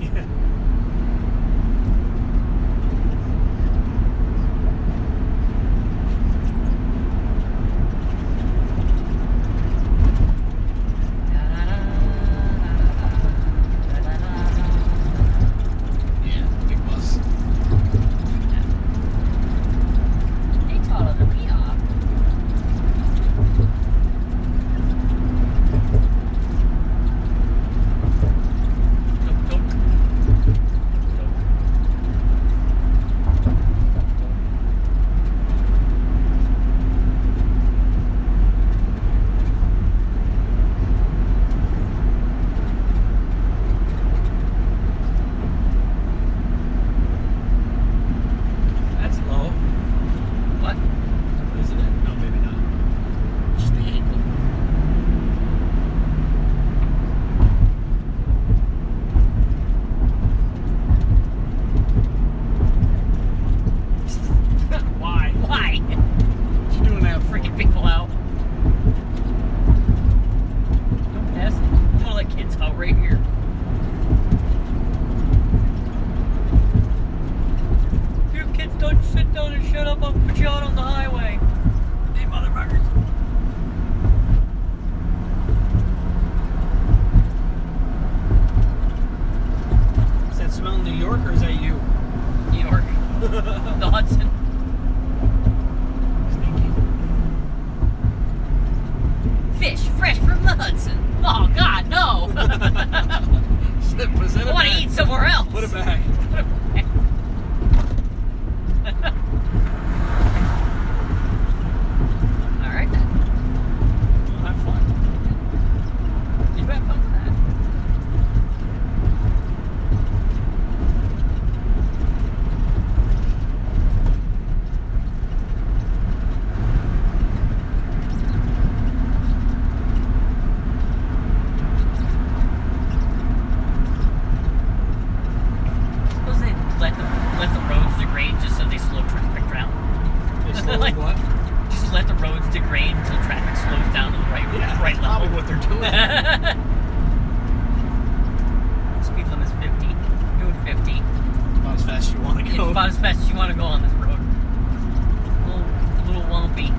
Yeah. Yeah, big bus. They taller than we are. That's low, What? isn't it? No, maybe not. Just the angle. Why? Why? What you doing that for? Freaking people out. Don't pass it. I'm gonna let kids out right here. You kids don't sit down and shut up, I'll put you out on the highway. Hey, motherfuckers. Does that smell New York or is that you? New York. The Hudson. Stinky. Fish fresh from the Hudson. Oh, God, no. I want to eat somewhere else. Put it back. All right, then. We'll have fun. You have fun with that. Suppose they let the roads degrade just so they slow traffic down. They slowly Like- what? Just let the roads degrade until traffic slows down to the right That's probably level. what they're doing. Speed limit's 50. Doing 50. About as fast as you want to It's go. about as fast as you want to go on this road. A little wumpy.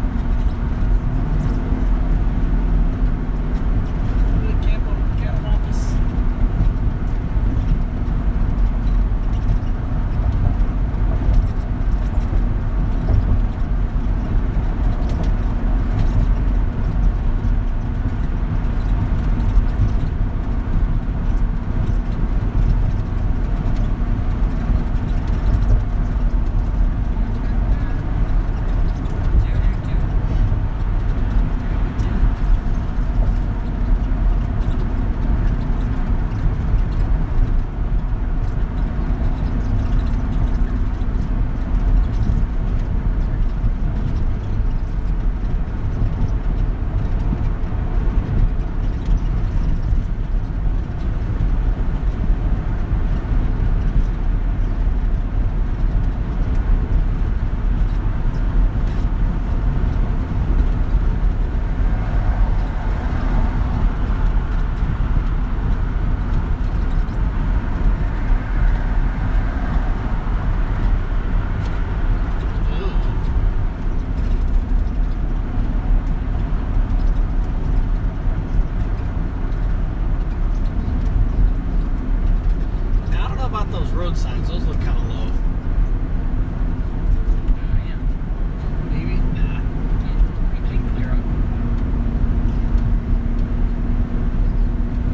road signs. Those look kind of low. Yeah. Maybe? Nah. You can clear them.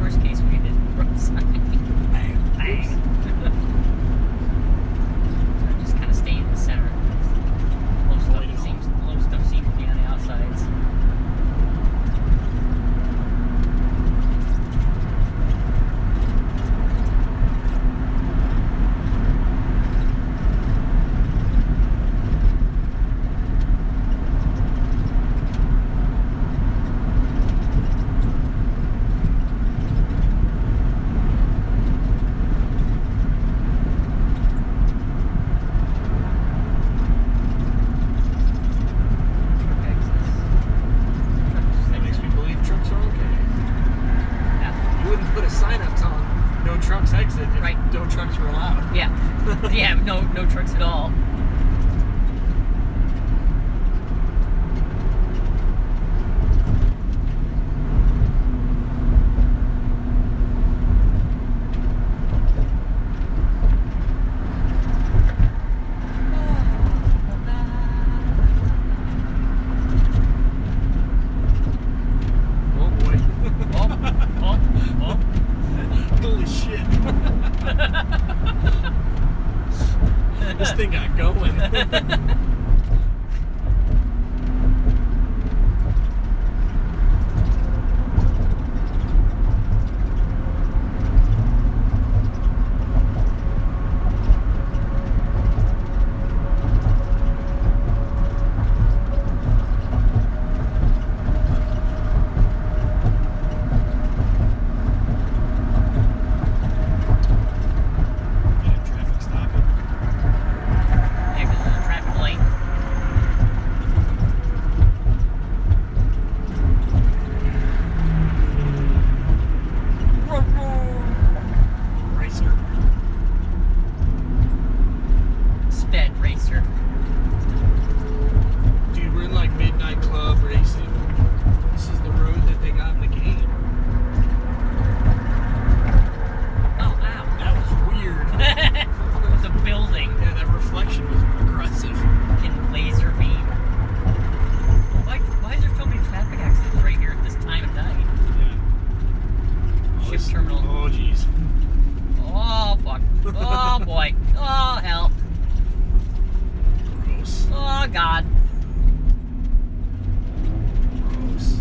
Worst case, we did road sign. Bang. Bang. So just kind of stay in the center. Low stuff seems to be on the outsides. That makes me believe trucks are okay. You wouldn't put a sign up telling no trucks exit if Right. no trucks were allowed. Yeah. Yeah, no trucks at all. Oh boy. Oh. Holy shit. This thing got going. Traffic stopping. Yeah, 'cause there's a traffic light. Racer. Sped racer. Dude, we're in like midnight club racing. This is the road that they got in the game. Oh, wow. That was weird. It was a building. Yeah, that reflection was aggressive. Fucking laser beam. Why is there so many traffic accidents right here at this time of night? Yeah. Ship terminal. Oh, jeez. Oh, fuck. Oh, boy. Oh, hell. Gross. Oh, God. Gross.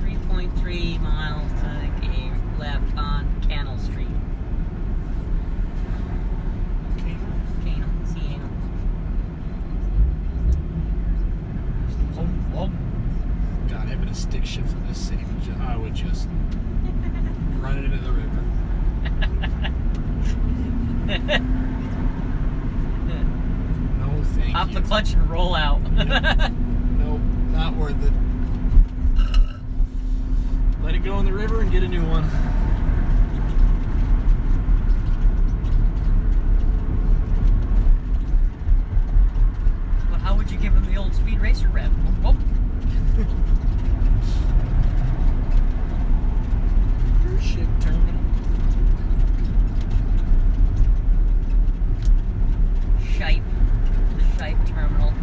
3.3 miles to the game left on Canal Street. Canal. C-Anal. Oh. God, having a stick shift in this city, I would just run it into the river. No, thank Pop you. the clutch and roll out. Nope, not worth it. Let it go in the river and get a new one. But how would you give him the old speed racer rev? Oh. Cruise ship terminal. Shipe. The Shipe terminal.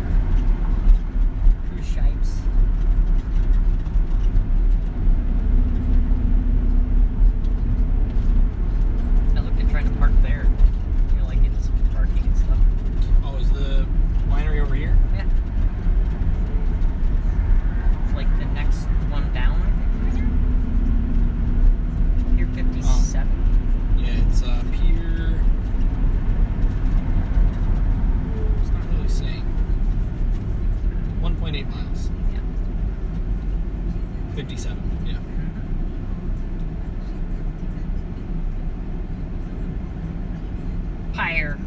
Cruise Shipes. I looked at trying to park there. You know, like getting some parking and stuff. Oh, is the winery over here? Yeah. It's like the next one down, I think. Pier 57. Yeah, it's Pier. It's not really saying. 1.8 miles. Yeah. 57. Yeah. Pyre.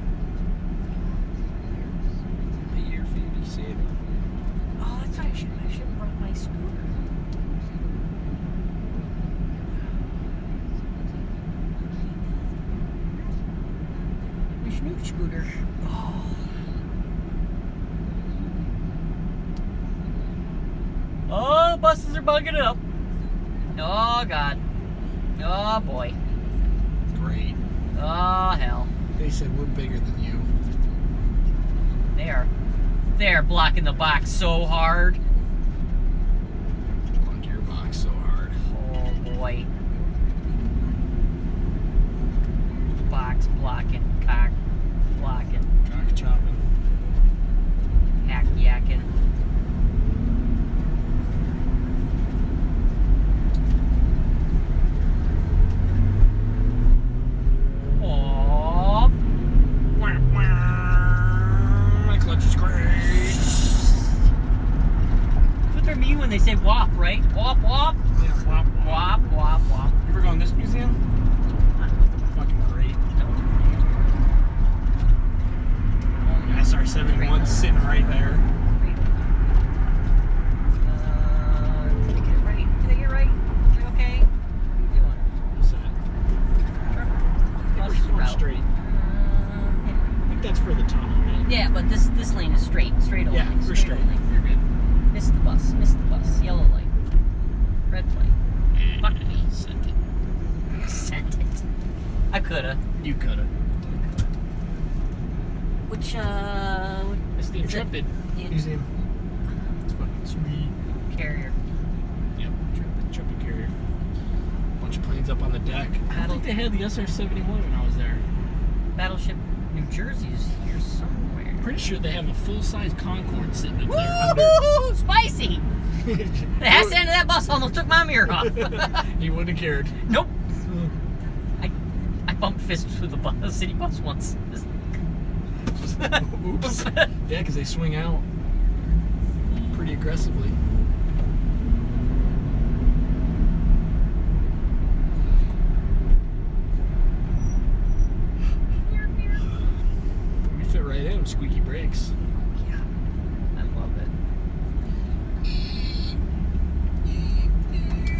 Pier 57. Oh, that's right. I should have brought my scooter. My Snoot scooter. Oh, buses are bugging it up. Oh, God. Oh, boy. Great. Oh, hell. They said we're bigger than you. They are blocking the box so hard. Block your box so hard. Oh, boy. Box blocking, cock blocking, Cock chopping. hack yakking. Oh. My clutch is great. That's what they mean when they say wop, right? Wop, wop. Yeah, wop, Wop, wop, wop. You ever go in this museum? Fucking great. SR-71 sitting right there. Did I get it right? Did I get it right? Are we okay? What are you doing? What's that? Bus We're going route. straight. Yeah. I think that's for the tunnel, right? Yeah, but this lane is straight only. Yeah, we're straight. only. You're good. Missed the bus. Yellow light. Red light. Fuck me. Sent it. Sent it. I coulda. You coulda. Which, It's the is Intrepid it? Museum. It's fucking sweet. Carrier. Yep, Intrepid carrier. Bunch of planes up on the deck. I don't think they had the SR-71 when I was there. Battleship New Jersey is here somewhere. Pretty sure they have a full-size Concorde sitting up there. Woo! Spicy! The ass end of that bus almost took my mirror off. He wouldn't have cared. Nope. I bumped fists with a city bus once. Oops. Yeah, because they swing out pretty aggressively. You fit right in, squeaky brakes. Yeah, I love it.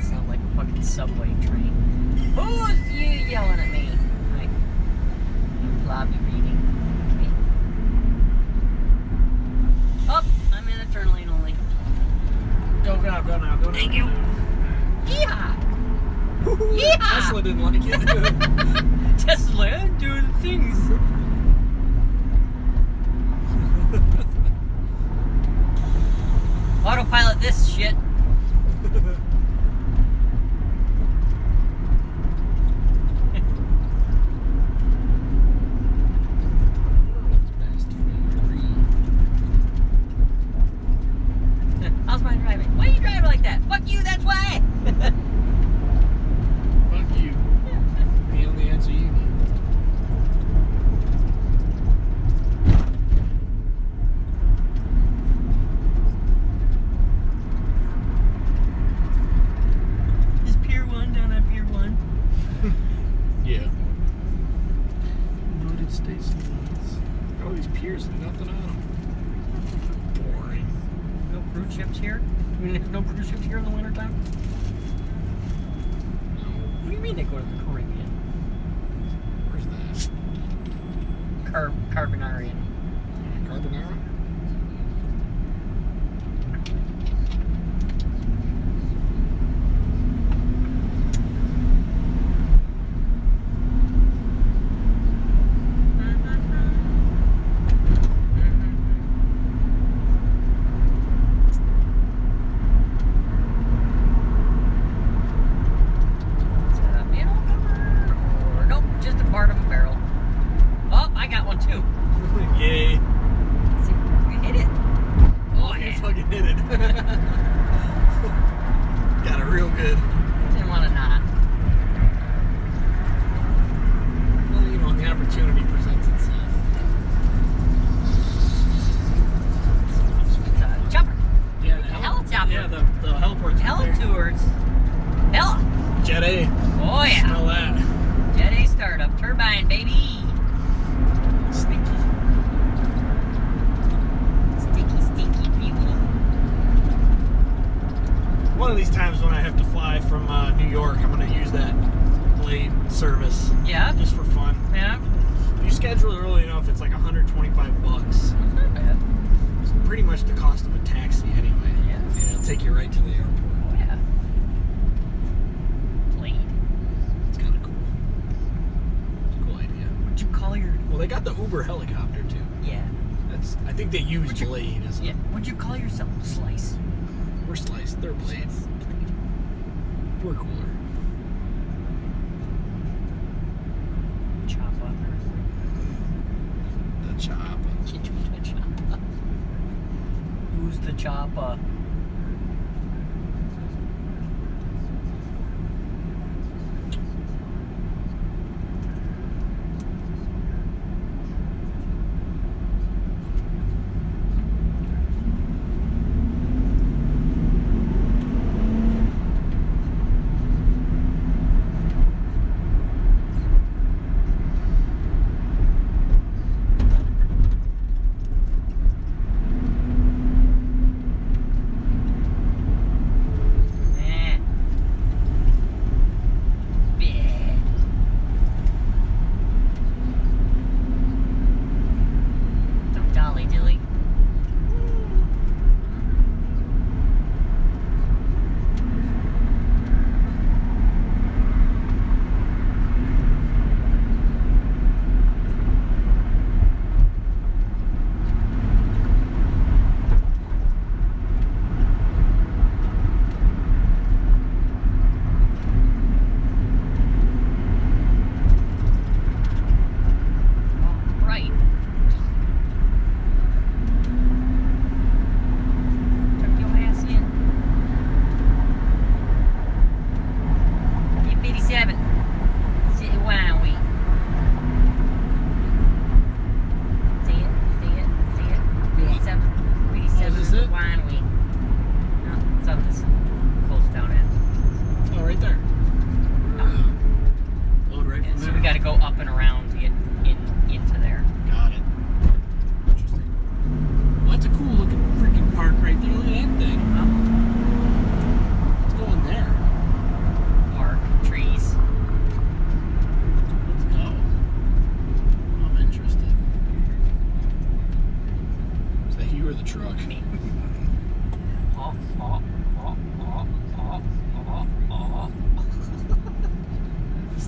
Sound like a fucking subway train. Who's you yelling at me? Like, lobby reading. Okay. Oh, I'm in a turn lane only. Go now. Thank you. Yeehaw! Yeehaw! Tesla didn't like it. Tesla, I'm doing things. Autopilot this shit. How's my driving? Why are you driving like that? Fuck you, that's why! Fuck you. The only answer you need. Is Pier 1 down at Pier 1? Yeah. United States lines. All these piers and nothing on them. Boring. No cruise ships here? I mean, there's no cruise ships here in the wintertime? No. What do you mean they go to the Caribbean? Where's that? Carbonarian. Carbonara? Is that a middle cover? Or nope, just a part of a barrel. Oh, I got one too. Yay. Let's see if we can hit it. Oh, You yeah. fucking hit it. Got it real good. Didn't want to not. Well, you know, the opportunity presents itself. It's a chopper. Yeah, the Helicopter. Yeah, the heliport's up Hell there. tours. Hell. Jet A. Oh, yeah. Smell that. Jet A startup. Turbine, baby. Sneaky. Sticky fuel. One of these times when I have to fly from New York, I'm going to use that Blade service Yeah. just for fun. Yeah. If you schedule it early enough, it's like $125. Not bad. It's pretty much the cost of a taxi anyway. Yeah. Yeah, it'll take you right to the airport. Oh, yeah. Blade. got the Uber helicopter too. Yeah. I think they use Blade as yeah. Would you call yourself Slice? We're Slice. They're Blade. We're cooler. Choppa. The Choppa. Who's the Choppa?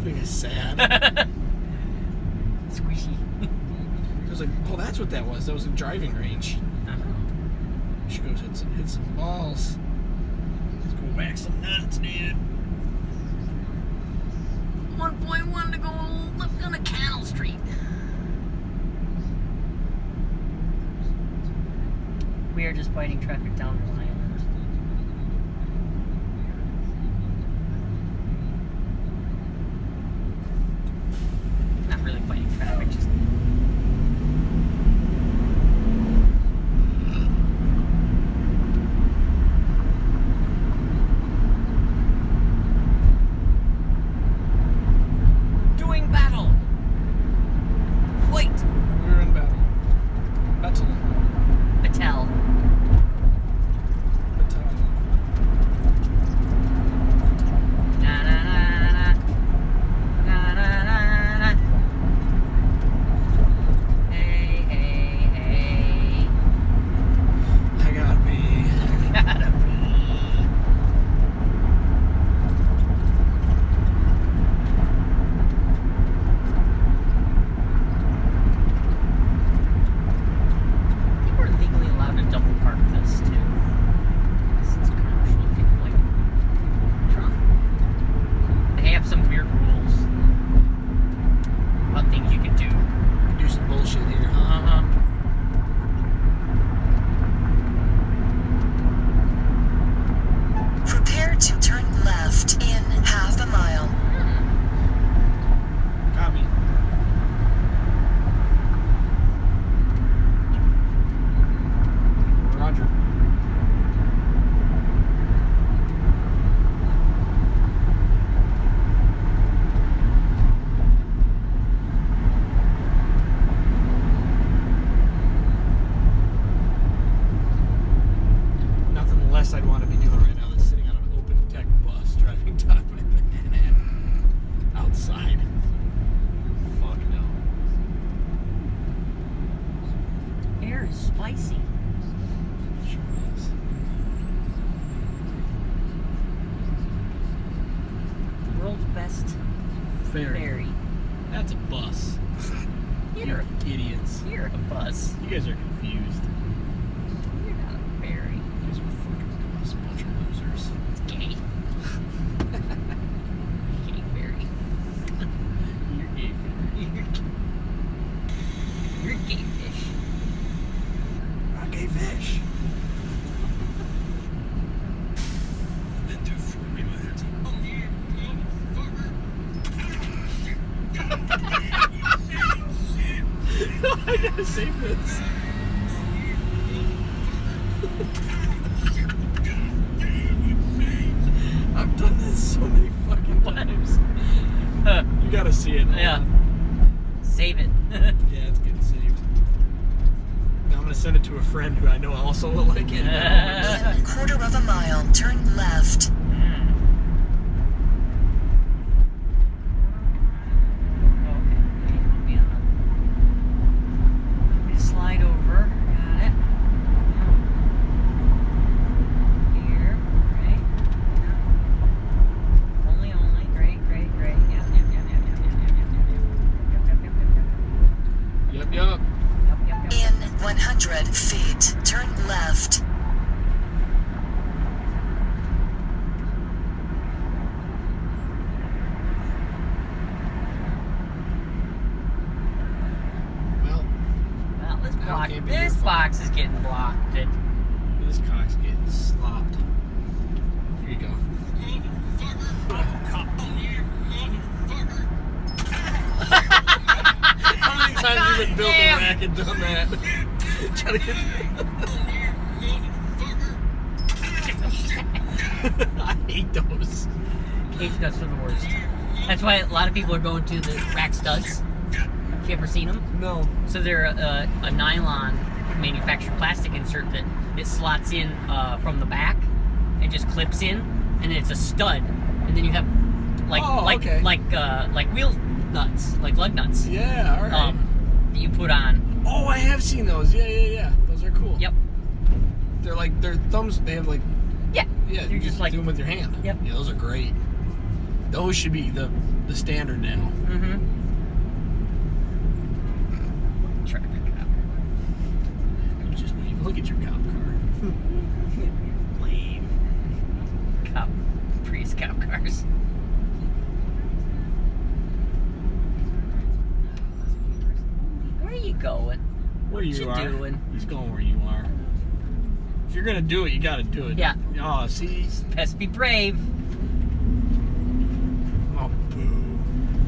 thing is sad. Squishy. I was like, oh, that's what that was. That was a driving range. She goes, hit some balls. Let's go whack some nuts, dude. 1.1 to go left on a Canal Street. We are just fighting traffic down the line. Not really fighting traffic, just... doing battle! Fight! We're in battle. Battle. Battelle. I'd want to be doing right now is sitting on an open deck bus driving down Manhattan outside. Fuck no. Air is spicy. Sure is. The world's best Ferry. ferry. That's a bus. You're idiots. You're a bus. You guys are confused. You're not a fairy. You guys are fucking a bunch of losers. It's gay. Gay fairy. You're gay fairy. You're gay fish. Not gay fish. I gotta save this. I've done this so many fucking times. You gotta see it. Yeah. Save it. Yeah, it's getting saved. Now I'm gonna send it to a friend who I know also will like it. In a quarter of a mile, turn left. Slide over. Got it. Here. Right. Only. Great. Yep. In 100 feet, turn left. Well, This Now block. can't be This your fault. box is getting blocked. this cock's getting slopped. Here you go. How many times have you been building a rack and done that? Trying to get. I hate those. Cage nuts are the worst. That's why a lot of people are going to the rack studs. Have you ever seen them? No. So they're a nylon manufactured plastic insert that it slots in from the back and just clips in, and then it's a stud, and then you have like wheel nuts, like lug nuts. Yeah, all right. That you put on. Oh, I have seen those. Yeah. Those are cool. Yep. They're like their thumbs. They have like. Yeah. Yeah. They're You just like do them with your hand. Yep. Yeah, those are great. Those should be the standard now. Mm-hmm. Traffic cop. Just wave. Look at your cop car. Lame. Cop. Prius cop cars. Where are you going? Where you What are. you doing? He's going where you are. If you're gonna do it, you gotta do it. Yeah. Oh, see. Best be brave. Oh, boo.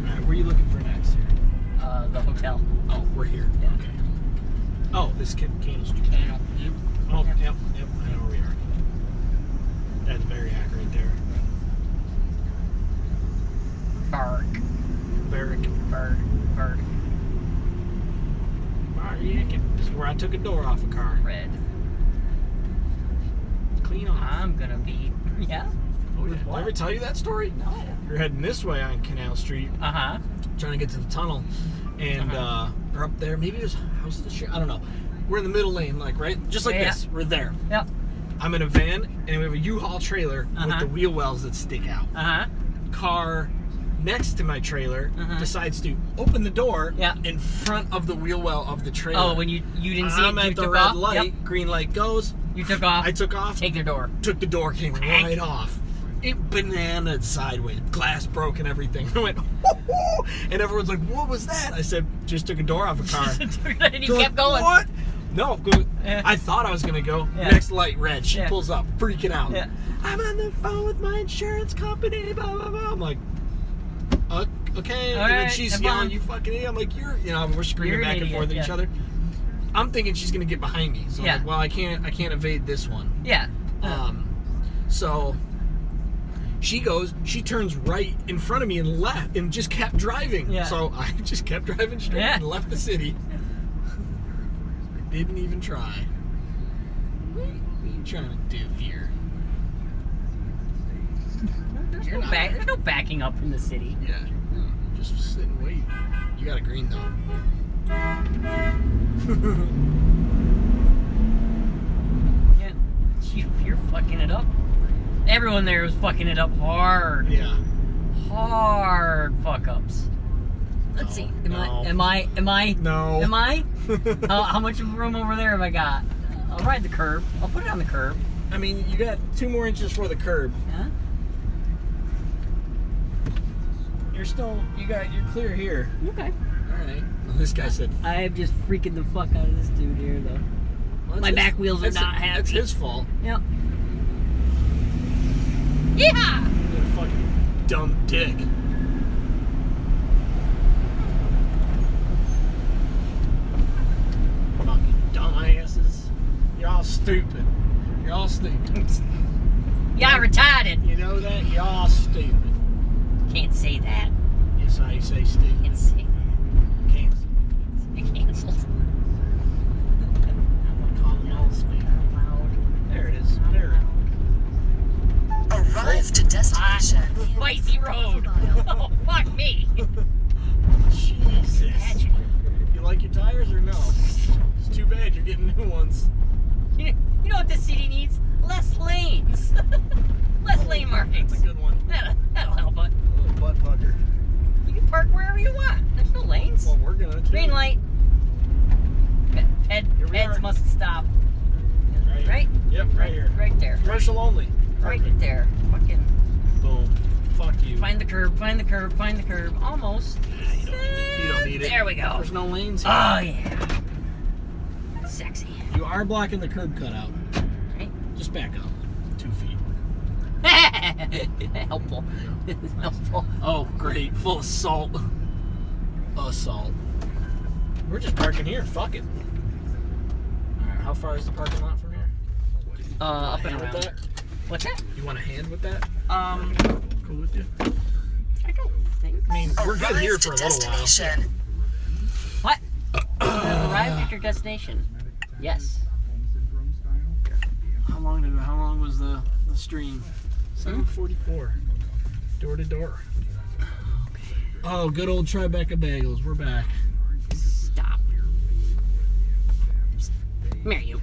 All right, where are you looking for next here? The hotel. Oh, we're here. Yeah. Okay. Oh, this Candle Street. Candle. Yep. Oh, yep. I know where we are. That's very accurate there. Bark. Very. Bird. This is where I took a door off a car. Red. Clean off. I'm gonna be. Yeah. Oh, yeah. Did I ever tell you that story? No. You're heading this way on Canal Street, Uh-huh. trying to get to the tunnel, and we're up there. Maybe there's a house in the street. I don't know. We're in the middle lane, like right, just like Yeah. this. We're there. Yep. I'm in a van, and we have a U-Haul trailer with the wheel wells that stick out. Uh-huh. Car next to my trailer decides to open the door in front of the wheel well of the trailer. Oh, when you didn't see I'm it, you at the took red off. light. Yep. Green light goes. You took off. I took off. Take their door. Took the door, came right off. It bananaed sideways, glass broke and everything. I went, and everyone's like, "What was that?" I said, "Just took a door off a car." And you They're kept like, going. What? No, I thought I was gonna go. Yeah. Next light, red. She Yeah. pulls up, freaking out. Yeah. I'm on the phone with my insurance company. Blah blah blah. I'm like, okay. All And then right, she's have yelling, fun. "You fucking idiot!" I'm like, we're screaming You're an back and idiot, forth at each yeah. other. I'm thinking she's gonna get behind me. So I'm like, well, I can't evade this one. Yeah. So she turns right in front of me and left and just kept driving. Yeah. So I just kept driving straight and left the city. I didn't even try. What are you trying to do here? There's no backing up in the city. Yeah. Just sit and wait. You got a green though. Yeah. You're fucking it up. Everyone there was fucking it up hard. Yeah. Hard fuck ups. Let's see. Am I? No. Am I? How much room over there have I got? I'll ride the curb. I'll put it on the curb. I mean, you got 2 more inches for the curb. Yeah. You're clear here. Okay. All right. Well, this guy said. I'm just freaking the fuck out of this dude here, though. Well, My back wheels are not happy. That's his fault. Yep. Yeah. You're a fucking dumb dick. Fucking dumbasses. You're all stupid. You're all stupid. Yeah, retarded. You know that? You're all stupid. Can't say that. Yes, I say stupid. Can't say that. Can't. I canceled. Calling y'all stupid. There it is. There. Arrive to destination. Spicy road. Oh, fuck me. Jesus. You like your tires or no? It's too bad you're getting new ones. You know what the city needs? Less lanes. Less lane markings. That's a good one. That'll help it. A little butt pucker. You can park wherever you want. There's no lanes. Well, we're gonna too. Green light. Heads must stop. Right? Yep, right here. Right there. Commercial only. Right Perfect. there. Fucking. Boom. Fuck you. Find the curb. Find the curb. Find the curb. Almost. You don't need it. There we go. There's no lanes here. Oh yeah. Sexy. You are blocking the curb cutout. Right? Just back up. 2 feet. Helpful. Helpful. Oh, great. Full of salt. Assault. We're just parking here. Fuck it. Alright, how far is the parking lot from here? Up and Hand with around. that? What's that? You want a hand with that? Cool with you? I don't think. I mean, we're good here Arrive for to a little while. destination. What? Have arrived at your destination. Yes. How long was the stream? 7:44. Door to door. Oh, good old Tribeca Bagels. We're back. Stop. Marry you.